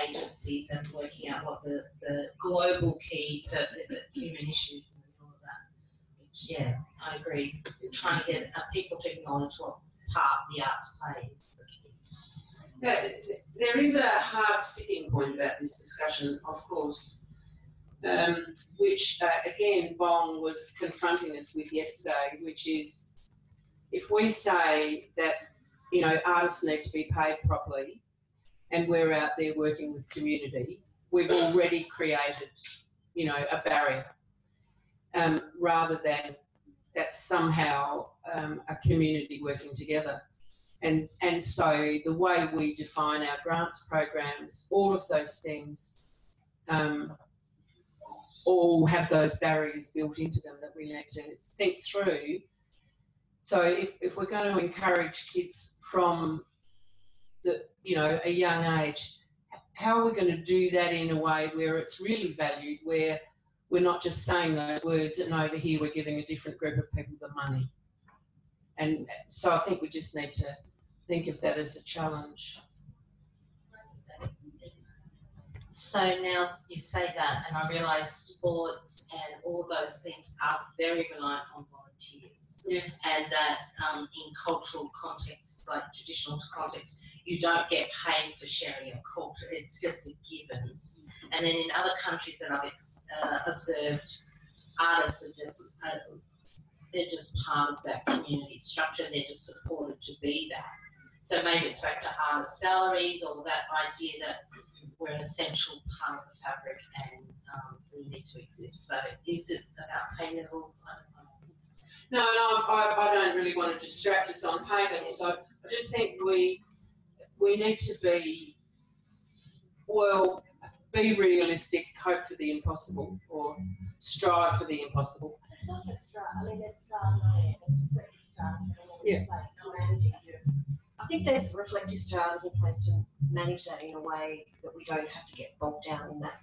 agencies and working out what the global key human issues in the middle of that. Which, yeah, I agree. Trying to get people to acknowledge what part the arts plays. There is a hard sticking point about this discussion, of course, which again Bong was confronting us with yesterday, which is if we say that, you know, artists need to be paid properly and we're out there working with community, we've already created, you know, a barrier, rather than that's somehow a community working together. And so the way we define our grants programs, all of those things all have those barriers built into them that we need to think through. So if we're going to encourage kids from a young age, how are we going to do that in a way where it's really valued, where we're not just saying those words and over here we're giving a different group of people the money? And so I think we just need to think of that as a challenge. So now you say that, and I realise sports and all those things are very reliant on volunteers. Yeah. And that in cultural contexts, like traditional contexts, you don't get paid for sharing your culture. It's just a given. And then in other countries that I've observed, artists are just they're just part of that community structure. They're just supported to be that. So maybe it's back to artist salaries or that idea that we're an essential part of the fabric and we need to exist. So is it about pay levels? I don't know. No, I don't really want to distract us on pay levels. I just think we need to be realistic, hope for the impossible, or strive for the impossible. It's not just strive. I mean, there's strive there. There's reflective strategies in place. I think there's reflective strategies in place to manage that in a way that we don't have to get bogged down in that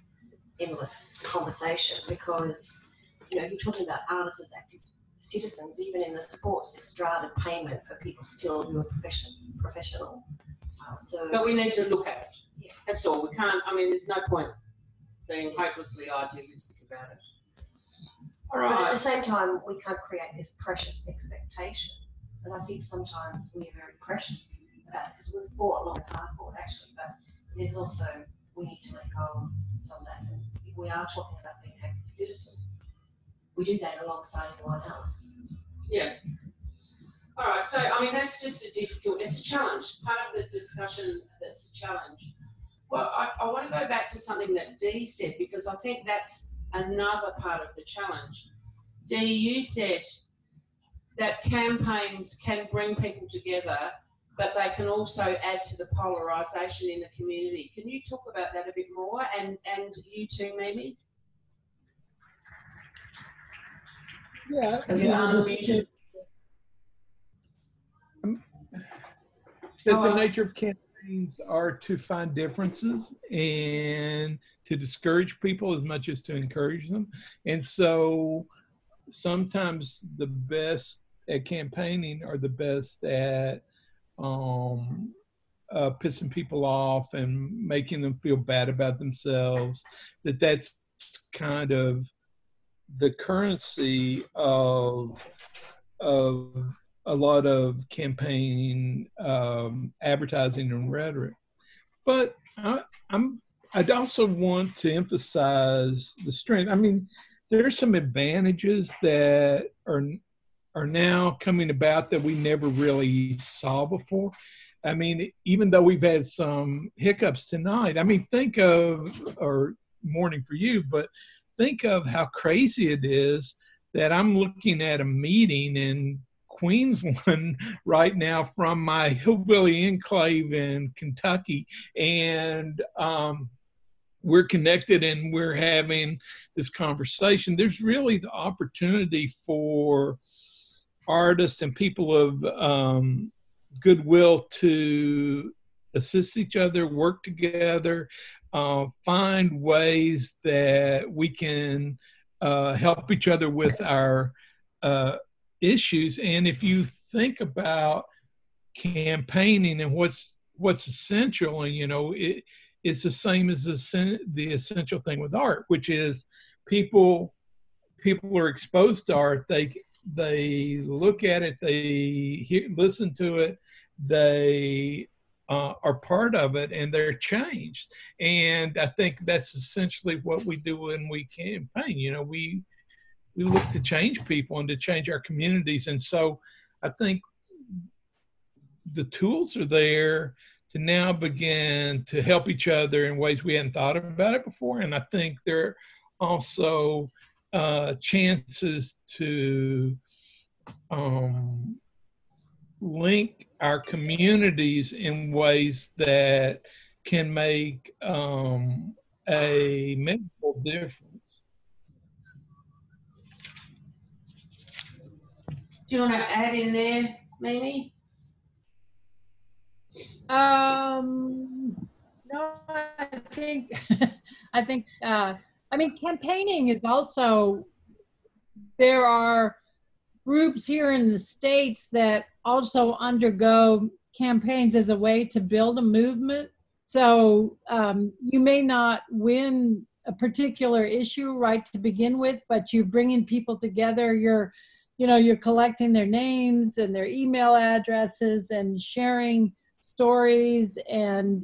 endless conversation, because, you know, if you're talking about artists as active citizens, even in the sports, there's strata payment for people still who are professional. But we need to look at it. Yeah. That's all. We can't, I mean, there's no point being hopelessly idealistic about it. All right. But at the same time, we can't create this precious expectation. And I think sometimes we are very precious about it because we've fought long and hard for it, actually. But there's also, we need to let go of some of that. And if we are talking about being active citizens, we do that alongside everyone else. Yeah. All right. So, I mean, that's just it's a challenge. Part of the discussion that's a challenge. Well, I want to go back to something that Dee said, because I think that's another part of the challenge. Dee, you said that campaigns can bring people together, but they can also add to the polarisation in the community. Can you talk about that a bit more? And you too, Mimi? Yeah. The nature of campaigns are to find differences and to discourage people as much as to encourage them. And so sometimes the best at campaigning are the best at pissing people off and making them feel bad about themselves, that's kind of the currency of a lot of campaign advertising and rhetoric. But I'd also want to emphasize the strength. I mean, there are some advantages that are now coming about that we never really saw before. I mean, even though we've had some hiccups tonight, I mean, think of, or morning for you, but think of how crazy it is that I'm looking at a meeting in Queensland right now from my hillbilly enclave in Kentucky, and we're connected and we're having this conversation. There's really the opportunity for artists and people of goodwill to assist each other, work together, find ways that we can help each other with our issues. And if you think about campaigning and what's essential, and you know, it's the same as the essential thing with art, which is people are exposed to art. They look at it, they listen to it, they are part of it, and they're changed. And I think that's essentially what we do when we campaign. You know, we look to change people and to change our communities. And so I think the tools are there to now begin to help each other in ways we hadn't thought about it before. And I think there are also chances to link our communities in ways that can make a meaningful difference. Do you want to add in there, Mimi? No, I think, I mean, campaigning is also, there are groups here in the States that also undergo campaigns as a way to build a movement. So you may not win a particular issue right to begin with, but you're bringing people together. You're collecting their names and their email addresses and sharing stories, and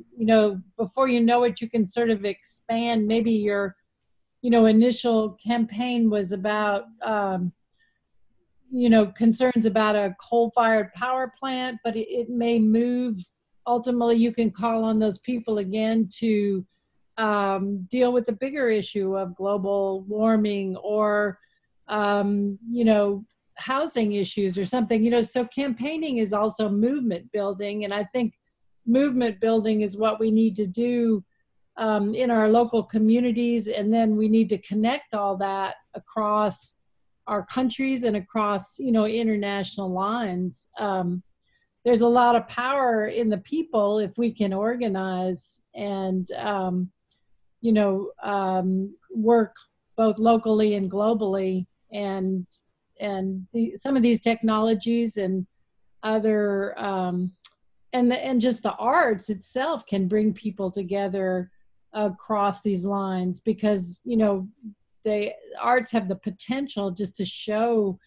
before you know it, you can sort of expand. Maybe your initial campaign was about concerns about a coal-fired power plant, but it may move. Ultimately, you can call on those people again to deal with the bigger issue of global warming, or housing issues or something. So campaigning is also movement building, and I think movement building is what we need to do in our local communities, and then we need to connect all that across our countries and across international lines. There's a lot of power in the people if we can organize and work both locally and globally, and some of these technologies and other and just the arts itself can bring people together across these lines, because the arts have the potential just to show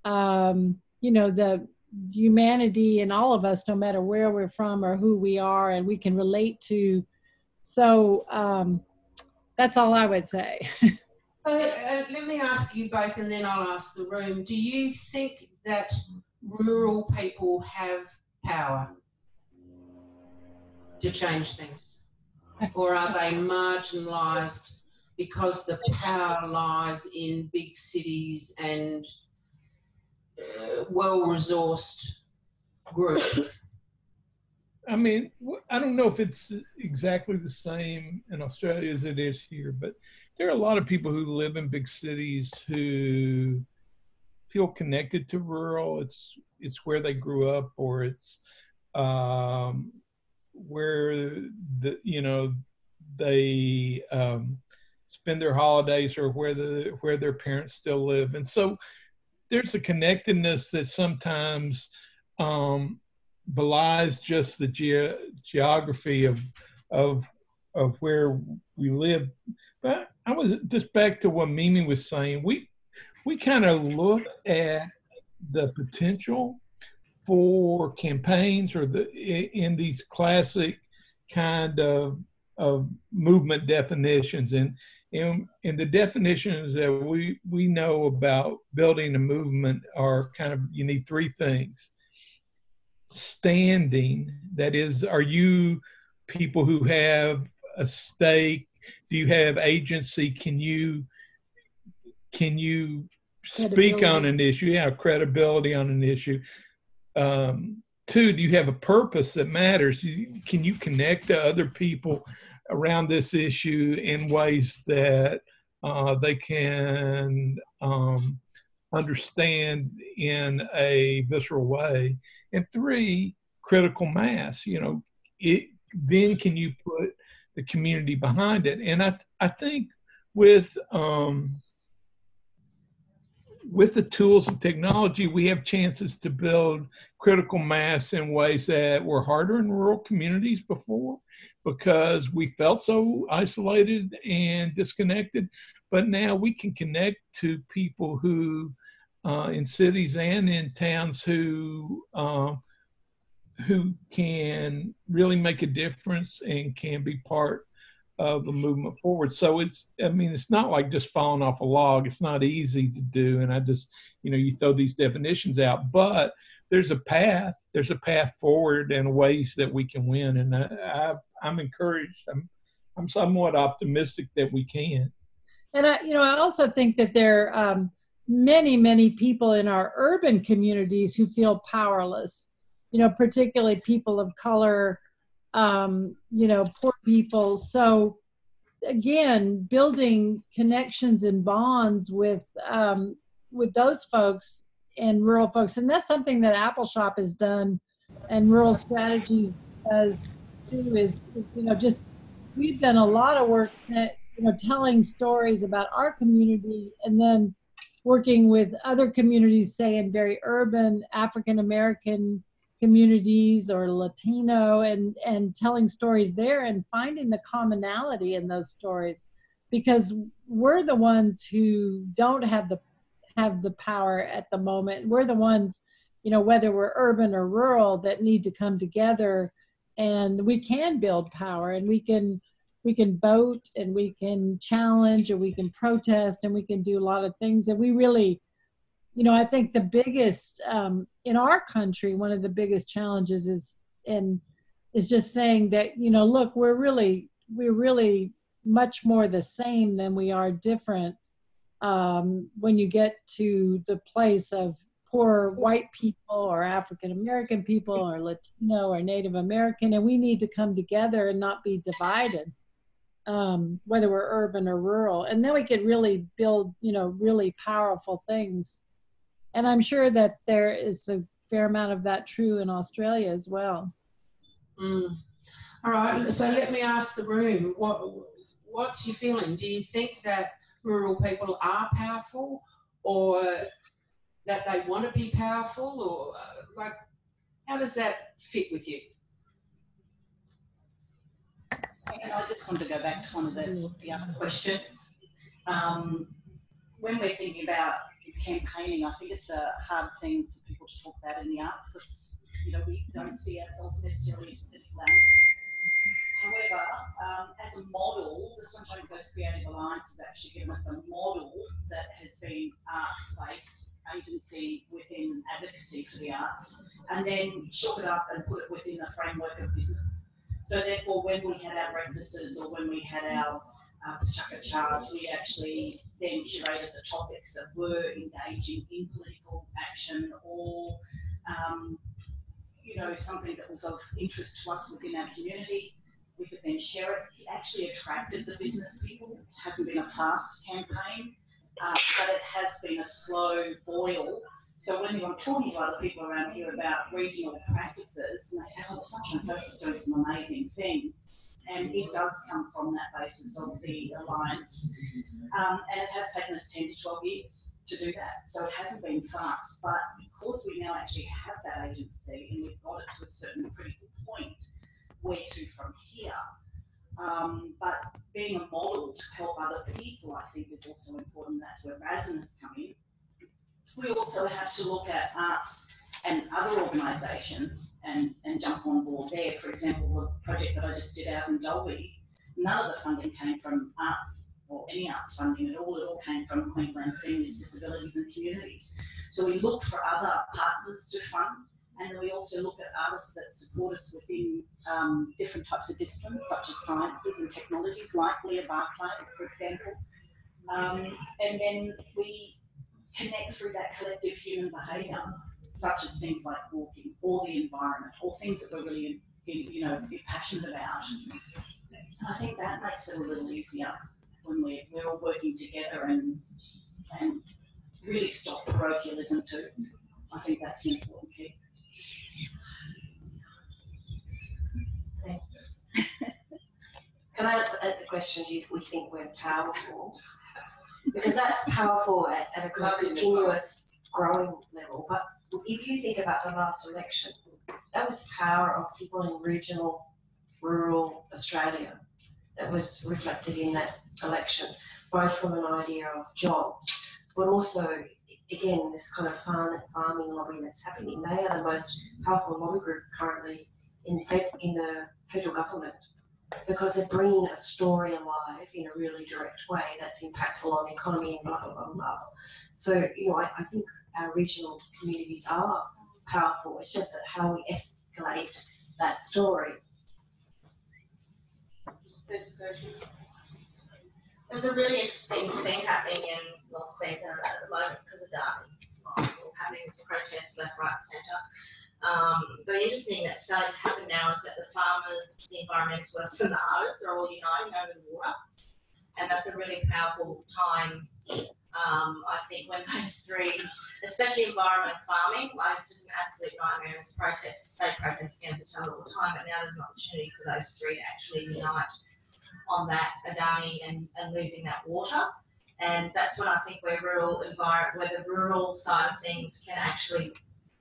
the humanity in all of us, no matter where we're from or who we are, and we can relate to. So that's all I would say. Let me ask you both, and then I'll ask the room. Do you think that rural people have power to change things? Or are they marginalised because the power lies in big cities and well-resourced groups? I mean, I don't know if it's exactly the same in Australia as it is here, but there are a lot of people who live in big cities who feel connected to rural. It's where they grew up, or it's where they spend their holidays, or where their parents still live. And so there's a connectedness that sometimes belies just the geography of where we live. But I was just back to what Mimi was saying. We kind of look at the potential for campaigns or in these classic kind of movement definitions, and the definitions that we know about building a movement are kind of, you need three things. Standing, that is, are you people who have a stake? Do you have agency? Can you speak on an issue? Yeah, credibility on an issue. Two, do you have a purpose that matters? Can you connect to other people around this issue in ways that they can understand in a visceral way? And three, critical mass. Then can you put the community behind it? And I think with the tools of technology, we have chances to build critical mass in ways that were harder in rural communities before, because we felt so isolated and disconnected. But now we can connect to people who, in cities and in towns, who can really make a difference and can be part of the movement forward. So it's not like just falling off a log. It's not easy to do. And I just, you throw these definitions out, but there's a path forward and ways that we can win. And I'm encouraged. I'm somewhat optimistic that we can. And I also think that there are many, many people in our urban communities who feel powerless, particularly people of color, poor people. So again, building connections and bonds with those folks and rural folks. And that's something that Apple Shop has done and Rural Strategies does too, is just, we've done a lot of work, telling stories about our community and then working with other communities, say in very urban African-American communities or Latino, and telling stories there and finding the commonality in those stories, because we're the ones who don't have the power at the moment. We're the ones, whether we're urban or rural, that need to come together, and we can build power, and we can vote, and we can challenge, and we can protest, and we can do a lot of things. And we really, I think the biggest, in our country, one of the biggest challenges is just saying that, look, we're really much more the same than we are different. When you get to the place of poor white people or African-American people or Latino or Native American, and we need to come together and not be divided, whether we're urban or rural. And then we could really build, really powerful things. And I'm sure that there is a fair amount of that true in Australia as well. All right, so let me ask the room, what's your feeling? Do you think that rural people are powerful, or that they want to be powerful, or how does that fit with you? And I just want to go back to one of the other questions. When we're thinking about campaigning, I think it's a hard thing for people to talk about in the arts, because we don't see ourselves necessarily as political animals. However, as a model, the Sunshine Coast Creative Alliance has actually given us a model that has been arts-based agency within advocacy for the arts, and then chop it up and put it within a framework of business. So therefore, when we had our breakfasts or when we had our chars, we actually then curated the topics that were engaging in political action, or something that was of interest to us within our community. We could then share it. It actually attracted the business people. It hasn't been a fast campaign, but it has been a slow boil. So when you're talking to other people around here about regional practices, and they say, oh, the Sunshine Coast is doing some amazing things, and it does come from that basis of the alliance. And it has taken us 10 to 12 years. to do that. So it hasn't been fast, but because we now actually have that agency and we've got it to a certain critical point, where to from here. But being a model to help other people, I think, is also important. That's where Erasmus come in. We also have to look at arts and other organisations and jump on board there. For example, the project that I just did out in Dolby, none of the funding came from arts or any arts funding at all. It all came from Queensland Seniors, Disabilities and Communities. So we look for other partners to fund, and then we also look at artists that support us within different types of disciplines, such as sciences and technologies, like Leah Barclay, for example. And then we connect through that collective human behaviour, such as things like walking, or the environment, or things that we're really, passionate about. I think that makes it a little easier when we're all working together and really stop parochialism too. I think that's an important key. Thanks. Can I answer the question, do we think we're powerful? Because that's powerful at a continuous growing level. But if you think about the last election, that was the power of people in regional, rural Australia that was reflected in that election, both from an idea of jobs, but also, again, this kind of farming lobby that's happening. They are the most powerful lobby group currently in the federal government, because they're bringing a story alive in a really direct way that's impactful on the economy and blah, blah, blah, blah. So, I think our regional communities are powerful. It's just that how we escalate that story. Next question. There's a really interesting thing happening in North Queensland at the moment because of Darwin. It's all happening, it's protests left, right, centre. But the interesting thing that's starting to happen now is that the farmers, the environmentalists and the artists are all uniting over the water. And that's a really powerful time, I think, when those three, especially environment and farming, it's just an absolute nightmare. It's protests, they protest against each other all the time, but now there's an opportunity for those three to actually unite on that Adani and losing that water. And that's when I think where the rural side of things can actually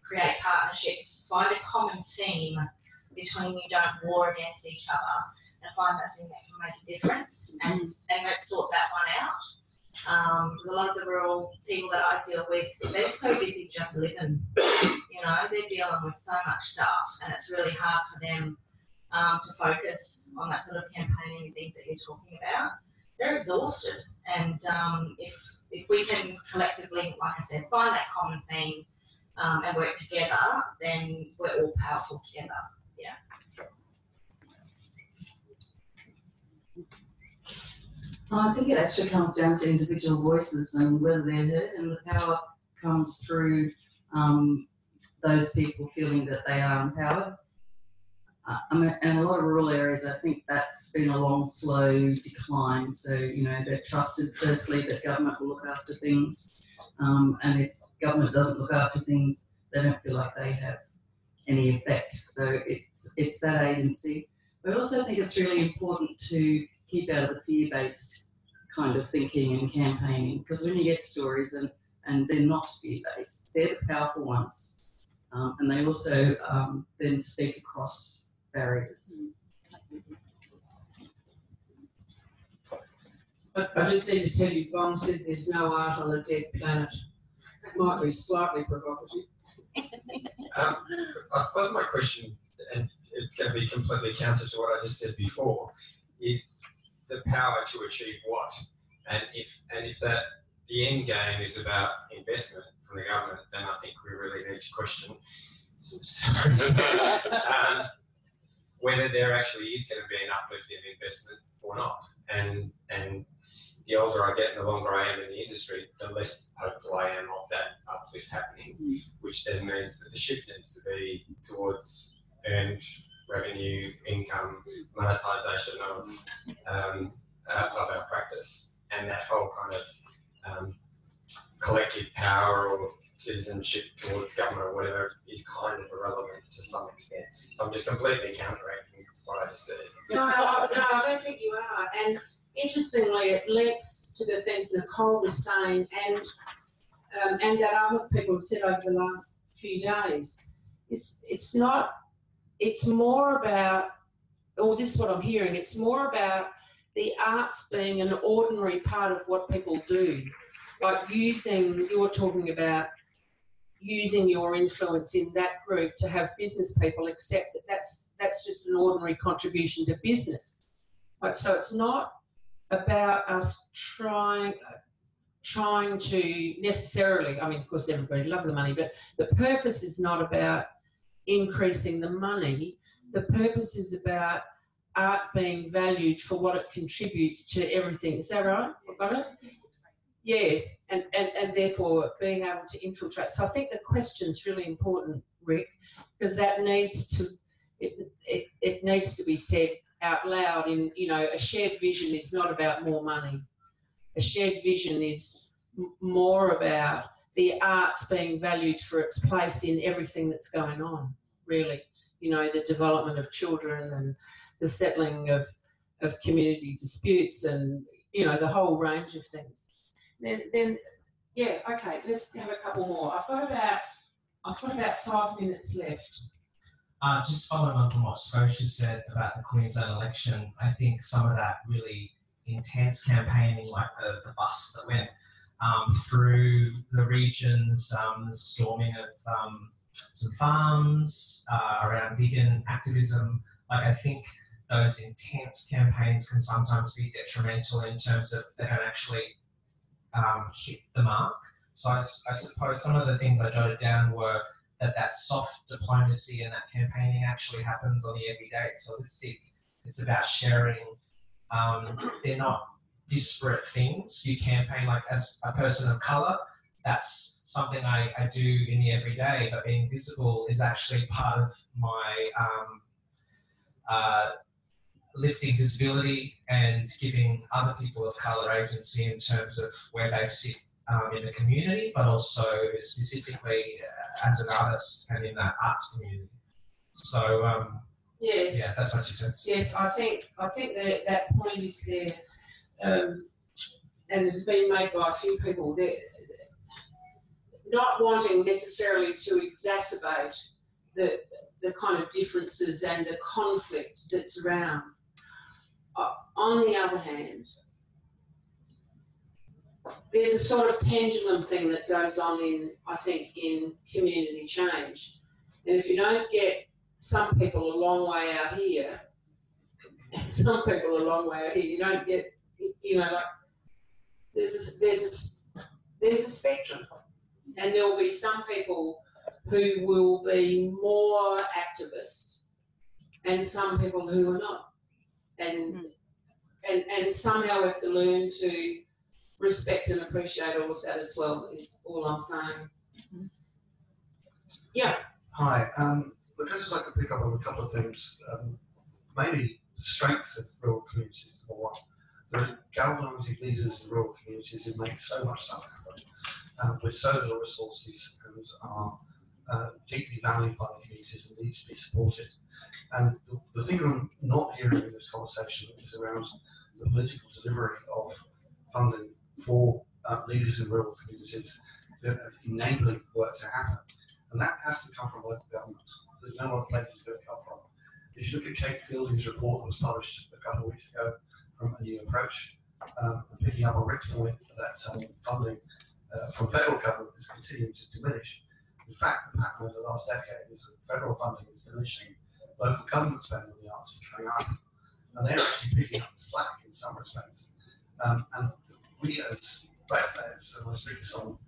create partnerships, find a common theme between you don't war against each other, and find that thing that can make a difference, and let's sort that one out. A lot of the rural people that I deal with, they're so busy just living, they're dealing with so much stuff, and it's really hard for them to focus on that sort of campaigning and things that you're talking about. They're exhausted, and if we can collectively, like I said, find that common theme and work together, then we're all powerful together. Yeah. I think it actually comes down to individual voices and whether they're heard, and the power comes through those people feeling that they are empowered. In a lot of rural areas, I think that's been a long, slow decline. So, they're trusted firstly that government will look after things. And if government doesn't look after things, they don't feel like they have any effect. So it's that agency. But I also think it's really important to keep out of the fear-based kind of thinking and campaigning, because when you get stories and they're not fear-based, they're the powerful ones. And they also then speak across barriers. I just need to tell you, Bon said there's no art on a dead planet. It might be slightly provocative. I suppose my question, and it's going to be completely counter to what I just said before, is the power to achieve what? And if that the end game is about investment from the government, then I think we really need to question whether there actually is going to be an uplift in investment or not. And the older I get and the longer I am in the industry, the less hopeful I am of that uplift happening, which then means that the shift needs to be towards earned revenue, income, monetisation of our practice, and that whole kind of collective power or citizenship towards government or whatever is kind of irrelevant to some extent. So I'm just completely counteracting what I just said. No, I don't think you are. And interestingly, it links to the things Nicole was saying, and and that other people have said over the last few days. It's not. It's more about. Or this is what I'm hearing. It's more about the arts being an ordinary part of what people do, like you're talking about using your influence in that group to have business people accept that that's just an ordinary contribution to business. Like, so it's not about us trying to necessarily, I mean, of course everybody loves the money, but the purpose is not about increasing the money. The purpose is about art being valued for what it contributes to everything. Is that right? I've got it? Yes, and therefore being able to infiltrate. So I think the question's really important, Rick, because that needs to, it needs to be said out loud. In, you know, a shared vision is not about more money. A shared vision is more about the arts being valued for its place in everything that's going on, really. You know, the development of children and the settling of community disputes and, you know, the whole range of things. Then yeah, okay, let's have a couple more. I've got about 5 minutes left. Just following on from what Scotia said about the Queensland election, I think some of that really intense campaigning, like the bus that went through the regions, the storming of some farms around vegan activism, like I think those intense campaigns can sometimes be detrimental in terms of they don't actually hit the mark. So I suppose some of the things I jotted down were that soft diplomacy and that campaigning actually happens on the everyday. So it's about sharing. They're not disparate things. You campaign like as a person of colour. That's something I do in the everyday, but being visible is actually part of my lifting visibility and giving other people of colour agency in terms of where they sit in the community, but also specifically as an artist and in that arts community. So yes, yeah, that's what you said. Yes, I think that point is there, and it's been made by a few people. Not wanting necessarily to exacerbate the kind of differences and the conflict that's around. On the other hand, there's a sort of pendulum thing that goes on I think, in community change. And if you don't get some people a long way out here, and some people a long way out here, you don't get, you know, like, there's a spectrum. And there will be some people who will be more activist and some people who are not. And somehow we have to learn to respect and appreciate all of that as well, is all I'm saying. Yeah. Hi. Look, I'd just like to pick up on a couple of things. Mainly the strengths of rural communities, number one. The galvanising leaders in rural communities who make so much stuff happen with so little resources and are deeply valued by the communities and need to be supported. And the thing I'm not hearing in this conversation is around the political delivery of funding for leaders in rural communities, enabling work to happen. And that has to come from local government. There's no other place it's going to come from. If you look at Kate Fielding's report that was published a couple of weeks ago from A New Approach, picking up on Rick's point that funding from federal government is continuing to diminish. In fact, the pattern over the last decade is that federal funding is diminishing, local government spending on the arts is coming up, and they're actually picking up the slack in some respects. And we as ratepayers, and I speak to someone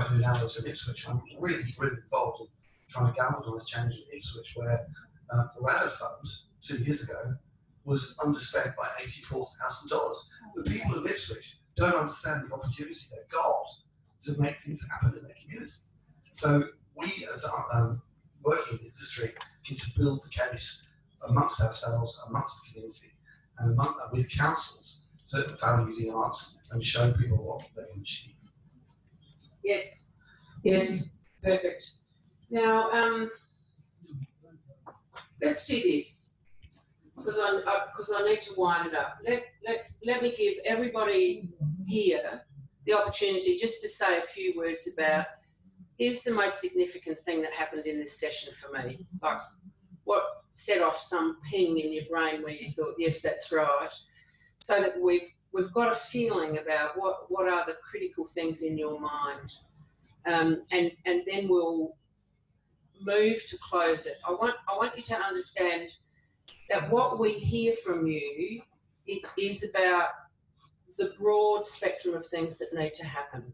who now lives in Ipswich, I'm really, really involved in trying to galvanise change in Ipswich, where the RADA fund 2 years ago was underspent by $84,000. The people of Ipswich don't understand the opportunity they've got to make things happen in their community. So we, as working in the industry, need to build the case amongst ourselves, amongst the community, and with councils to value the arts and show people what they can achieve. Yes. Yes. Perfect. Now, let's do this because I need to wind it up. Let me give everybody here the opportunity just to say a few words about, here's the most significant thing that happened in this session for me. Like, what set off some ping in your brain where you thought, yes, that's right. So that we've got a feeling about what are the critical things in your mind. And then we'll move to close it. I want you to understand that what we hear from you, it is about the broad spectrum of things that need to happen.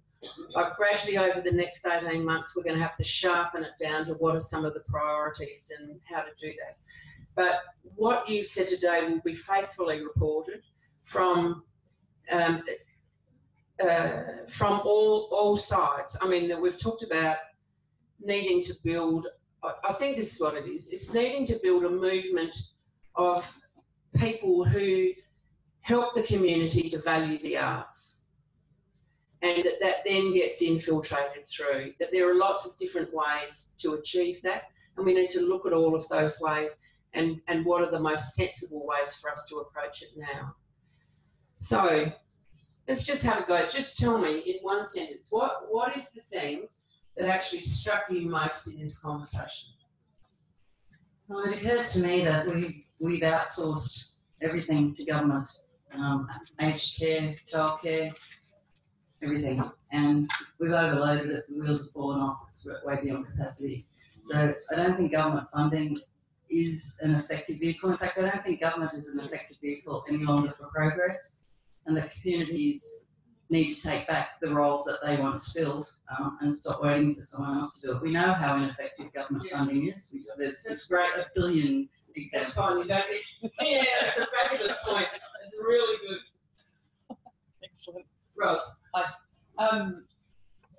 Like gradually over the next 18 months, we're going to have to sharpen it down to what are some of the priorities and how to do that. But what you've said today will be faithfully reported from all sides. I mean, we've talked about needing to build, I think this is what it is. It's needing to build a movement of people who help the community to value the arts, and that then gets infiltrated through, that there are lots of different ways to achieve that, and we need to look at all of those ways and what are the most sensible ways for us to approach it now. So let's just have a go. Just tell me in one sentence, what is the thing that actually struck you most in this conversation? Well, it occurs to me that we've outsourced everything to government, aged care, childcare, everything, and we've overloaded it. The wheels have fallen off. It's way beyond capacity. So I don't think government funding is an effective vehicle. In fact, I don't think government is an effective vehicle any longer for progress, and the communities need to take back the roles that they once filled and stop waiting for someone else to do it. We know how ineffective government funding is. There's great $1 billion examples. That's fine, you don't need. Yeah, it's a fabulous point. It's really good. Excellent. Rose. Hi.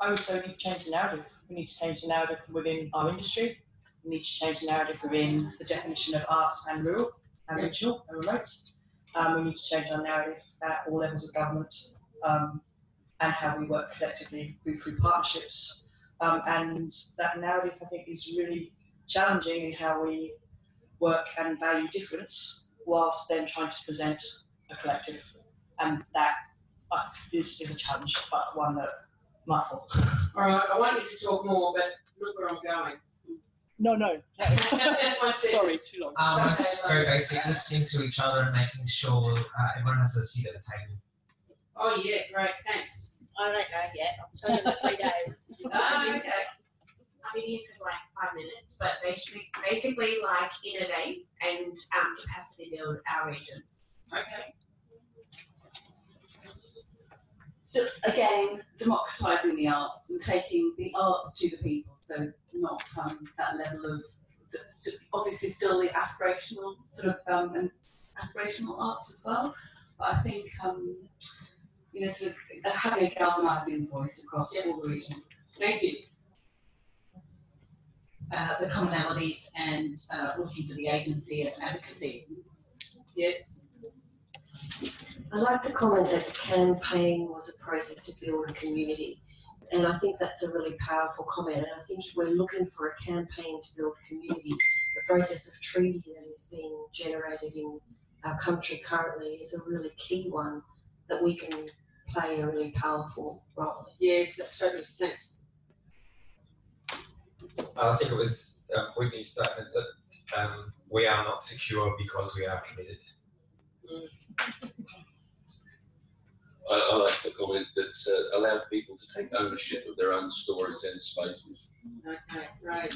I would say we need to change the narrative. We need to change the narrative within our industry. We need to change the narrative within the definition of arts and rural, and regional, and remote. We need to change our narrative at all levels of government, and how we work collectively through partnerships. And that narrative, I think, is really challenging in how we work and value difference, whilst then trying to present a collective. And that is a challenge, but one that might fall. All right, I want you to talk more, but look where I'm going. No. Sorry, too long. It's very basic, listening to each other and making sure everyone has a seat at the table. Oh yeah, great, thanks. I don't know yet. I'm still in the 3 days. Oh, okay. I've been here for like 5 minutes, but basically like innovate and capacity build our regions. Okay. So again, democratising the arts and taking the arts to the people. So not that level of, obviously still the aspirational sort of and aspirational arts as well. But I think sort of having a galvanising voice across all the region. Thank you. The commonalities and looking for the agency and advocacy. Yes. I'd like to comment that campaign was a process to build a community. And I think that's a really powerful comment. And I think if we're looking for a campaign to build a community, the process of treaty that is being generated in our country currently is a really key one that we can play a really powerful role in. Yes, that's fabulous. Thanks. I think it was Whitney's statement that we are not secure because we are committed. I like the comment that allow people to take ownership of their own stories and spaces. Okay, great.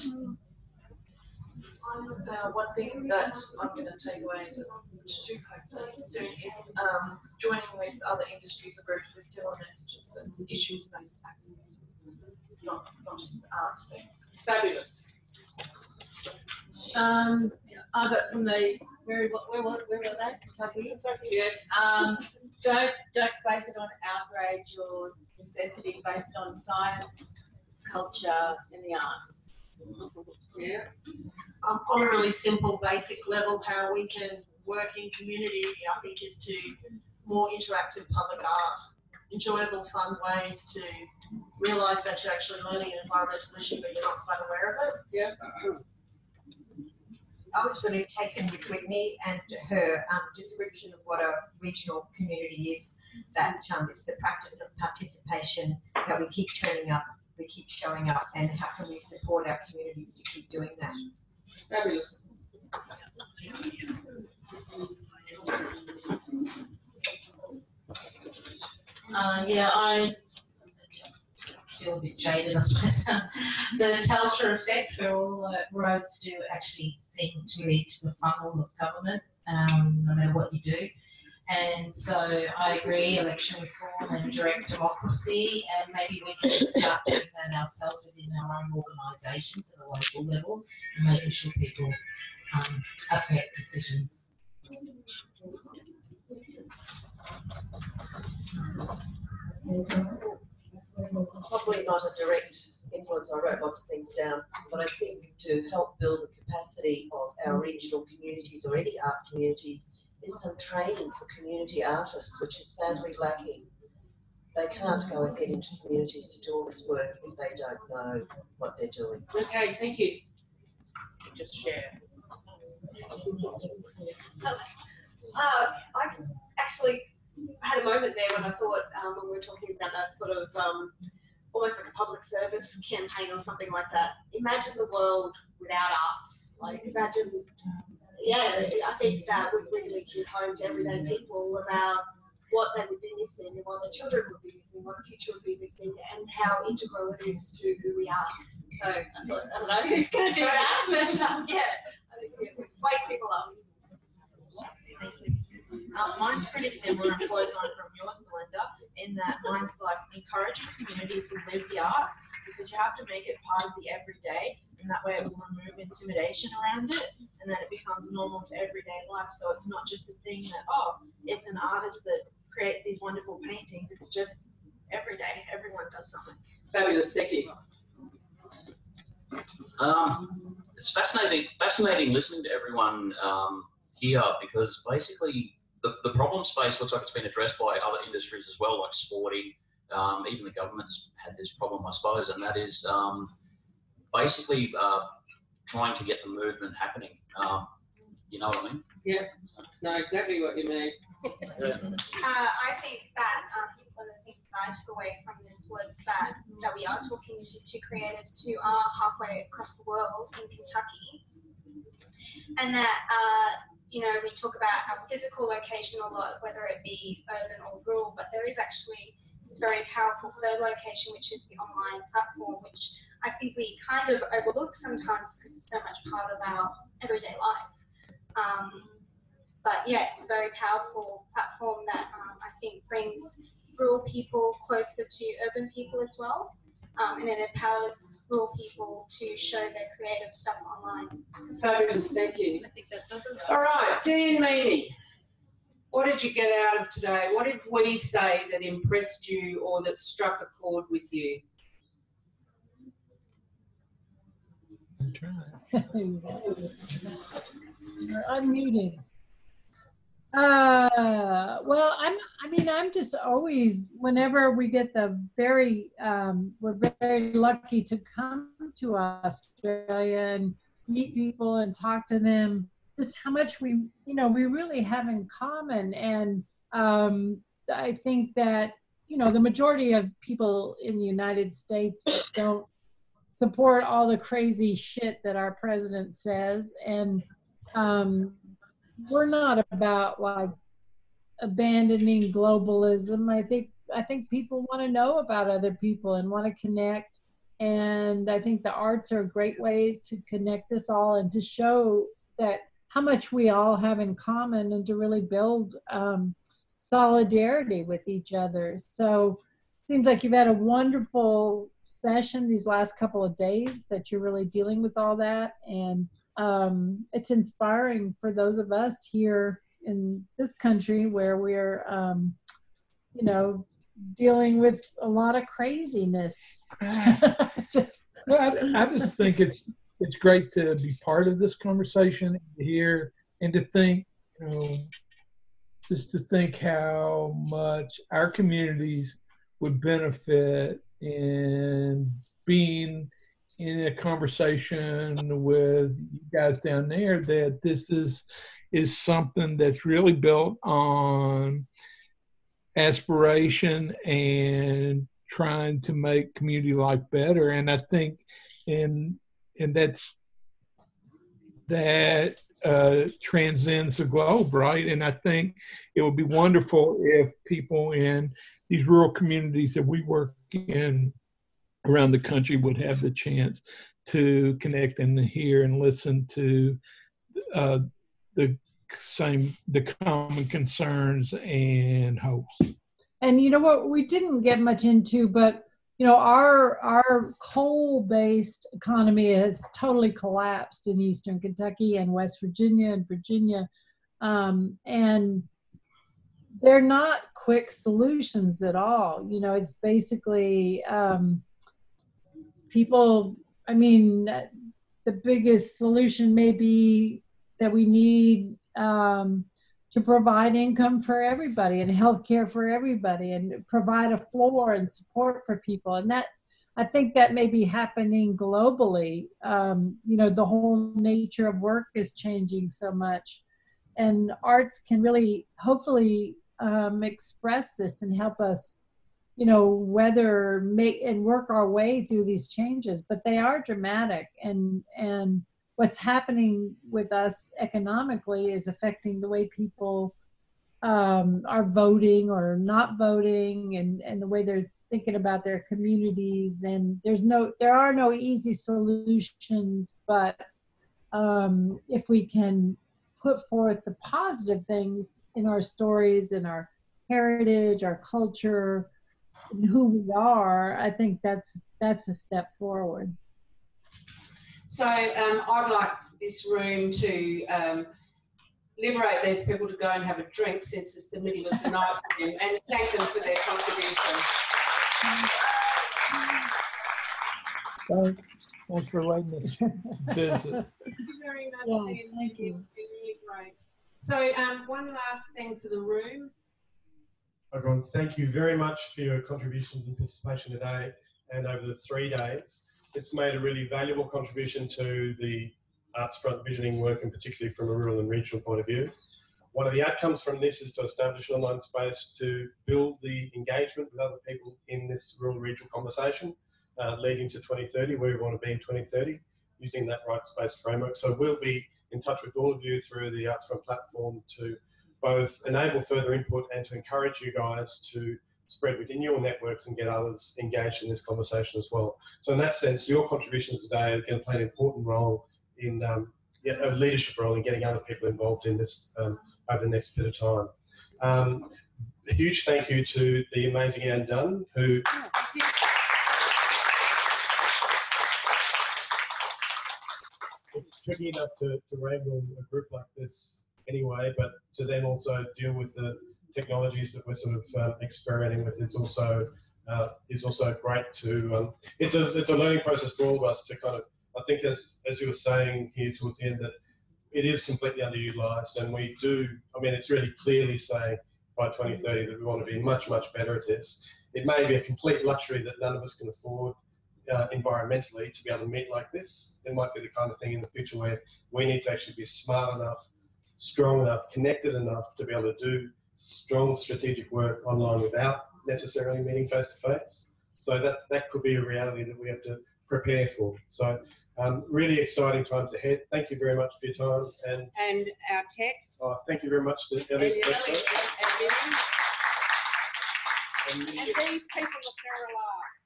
One thing that I'm going to take away as to do hopefully soon is joining with other industries or groups with similar messages. So it's issues-based activism, not just the arts thing. Fabulous. I got from the where were they? Kentucky. Yeah. Don't base it on outrage or necessity. Base it on science, culture, and the arts. Yeah. On a really simple, basic level, how we can work in community, I think, is to more interactive public art, enjoyable, fun ways to realise that you're actually learning an environmental issue, but you're not quite aware of it. Yeah. I was really taken with Whitney and her description of what a regional community is, that it's the practice of participation, that we keep turning up, we keep showing up, and how can we support our communities to keep doing that. Fabulous. Yeah, I feel a bit jaded, I suppose. The Telstra effect, where all roads do actually seem to lead to the funnel of government, no matter what you do. And so I agree, election reform and direct democracy, and maybe we can start doing that ourselves within our own organisations at a local level, and making sure people affect decisions. Probably not a direct influence. I wrote lots of things down, but I think to help build the capacity of our regional communities or any art communities is some training for community artists, which is sadly lacking. They can't go ahead into communities to do all this work if they don't know what they're doing. Okay, thank you. Just share. I actually had a moment there when I thought, when we were talking about that sort of almost like a public service campaign or something like that. Imagine the world without arts. Like imagine, yeah, I think that would really hit home to everyday people about what they would be missing and what their children would be missing, what the future would be missing, and how integral it is to who we are. So I thought, I don't know who's going to do that, but yeah, I think it would wake people up. Mine's pretty similar and flows on from yours, Melinda, in that mine's like encouraging community to live the arts, because you have to make it part of the everyday, and that way it will remove intimidation around it, and then it becomes normal to everyday life. So it's not just a thing that, oh, it's an artist that creates these wonderful paintings. It's just every day, everyone does something. Fabulous, thank you. It's fascinating listening to everyone here, because basically the problem space looks like it's been addressed by other industries as well, like sporting. Even the government's had this problem, I suppose, and that is basically trying to get the movement happening. You know what I mean? Yeah, know exactly what you mean. I think that one of the things that I took away from this was that we are talking to creatives who are halfway across the world in Kentucky, and that you know, we talk about our physical location a lot, whether it be urban or rural, but there is actually this very powerful third location, which is the online platform, which I think we kind of overlook sometimes because it's so much part of our everyday life. But yeah, it's a very powerful platform that I think brings rural people closer to urban people as well. And it empowers rural people to show their creative stuff online. Fabulous, thank you. I think that's all right, Dean Meany, what did you get out of today? What did we say that impressed you or that struck a chord with you? You're unmuted. Well, I'm just always, whenever we get the we're very lucky to come to Australia and meet people and talk to them, just how much we really have in common. And I think that, the majority of people in the United States don't support all the crazy shit that our president says. And we're not about like abandoning globalism. I think people want to know about other people and want to connect. And I think the arts are a great way to connect us all and to show that how much we all have in common, and to really build solidarity with each other. So it seems like you've had a wonderful session these last couple of days, that you're really dealing with all that. And it's inspiring for those of us here in this country where we're, dealing with a lot of craziness. I just think it's great to be part of this conversation, to hear and to think, just to think how much our communities would benefit in being in a conversation with you guys down there that this is something that's really built on aspiration and trying to make community life better. And I think that transcends the globe, right? And I think it would be wonderful if people in these rural communities that we work in around the country would have the chance to connect and hear and listen to the common concerns and hopes. And you know what, we didn't get much into, but you know, our coal-based economy has totally collapsed in Eastern Kentucky and West Virginia and Virginia, and they're not quick solutions at all. You know, it's basically people. I mean, the biggest solution may be that we need to provide income for everybody and health care for everybody and provide a floor and support for people. And that, I think that may be happening globally. You know, the whole nature of work is changing so much, and arts can really, hopefully, express this and help us, you know, make and work our way through these changes. But they are dramatic, and what's happening with us economically is affecting the way people are voting or not voting, and the way they're thinking about their communities. And there are no easy solutions, but if we can put forth the positive things in our stories and our heritage, our culture, and who we are, I think that's a step forward. So I'd like this room to liberate these people to go and have a drink, since it's the middle of the night for them, and thank them for their contribution. Thanks for letting us visit. Thank you very much, Yes, Ian. thank you. It's been really great. So one last thing for the room. Everyone, thank you very much for your contributions and participation today and over the 3 days. It's made a really valuable contribution to the arts front visioning work, and particularly from a rural and regional point of view. One of the outcomes from this is to establish an online space to build the engagement with other people in this rural regional conversation, leading to 2030, where we want to be in 2030, using that right space framework. So we'll be in touch with all of you through the Arts Front platform to both enable further input and to encourage you guys to spread within your networks and get others engaged in this conversation as well. So in that sense, your contributions today are going to play an important role in a leadership role in getting other people involved in this over the next bit of time. A huge thank you to the amazing Anne Dunn, who it's tricky enough to wrangle a group like this anyway, but to then also deal with the technologies that we're sort of experimenting with is also great to. It's a learning process for all of us to kind of. I think as you were saying here towards the end, that it is completely underutilized, and we do. I mean, it's really clearly saying by 2030 that we want to be much better at this. It may be a complete luxury that none of us can afford environmentally to be able to meet like this. It might be the kind of thing in the future where we need to actually be smart enough, strong enough, connected enough to be able to do strong strategic work online without necessarily meeting face to face. So that could be a reality that we have to prepare for. So really exciting times ahead. Thank you very much for your time. And our text. Thank you very much to Elliot. And these people are feral arts.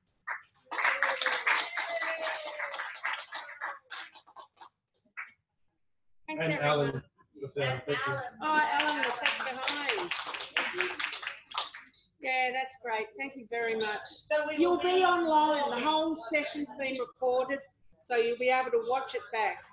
Thanks, and everyone. Alan. Thank you. Oh, Alan was left behind. Yeah, that's great. Thank you very much. So you'll be online. The whole session's been recorded, so you'll be able to watch it back.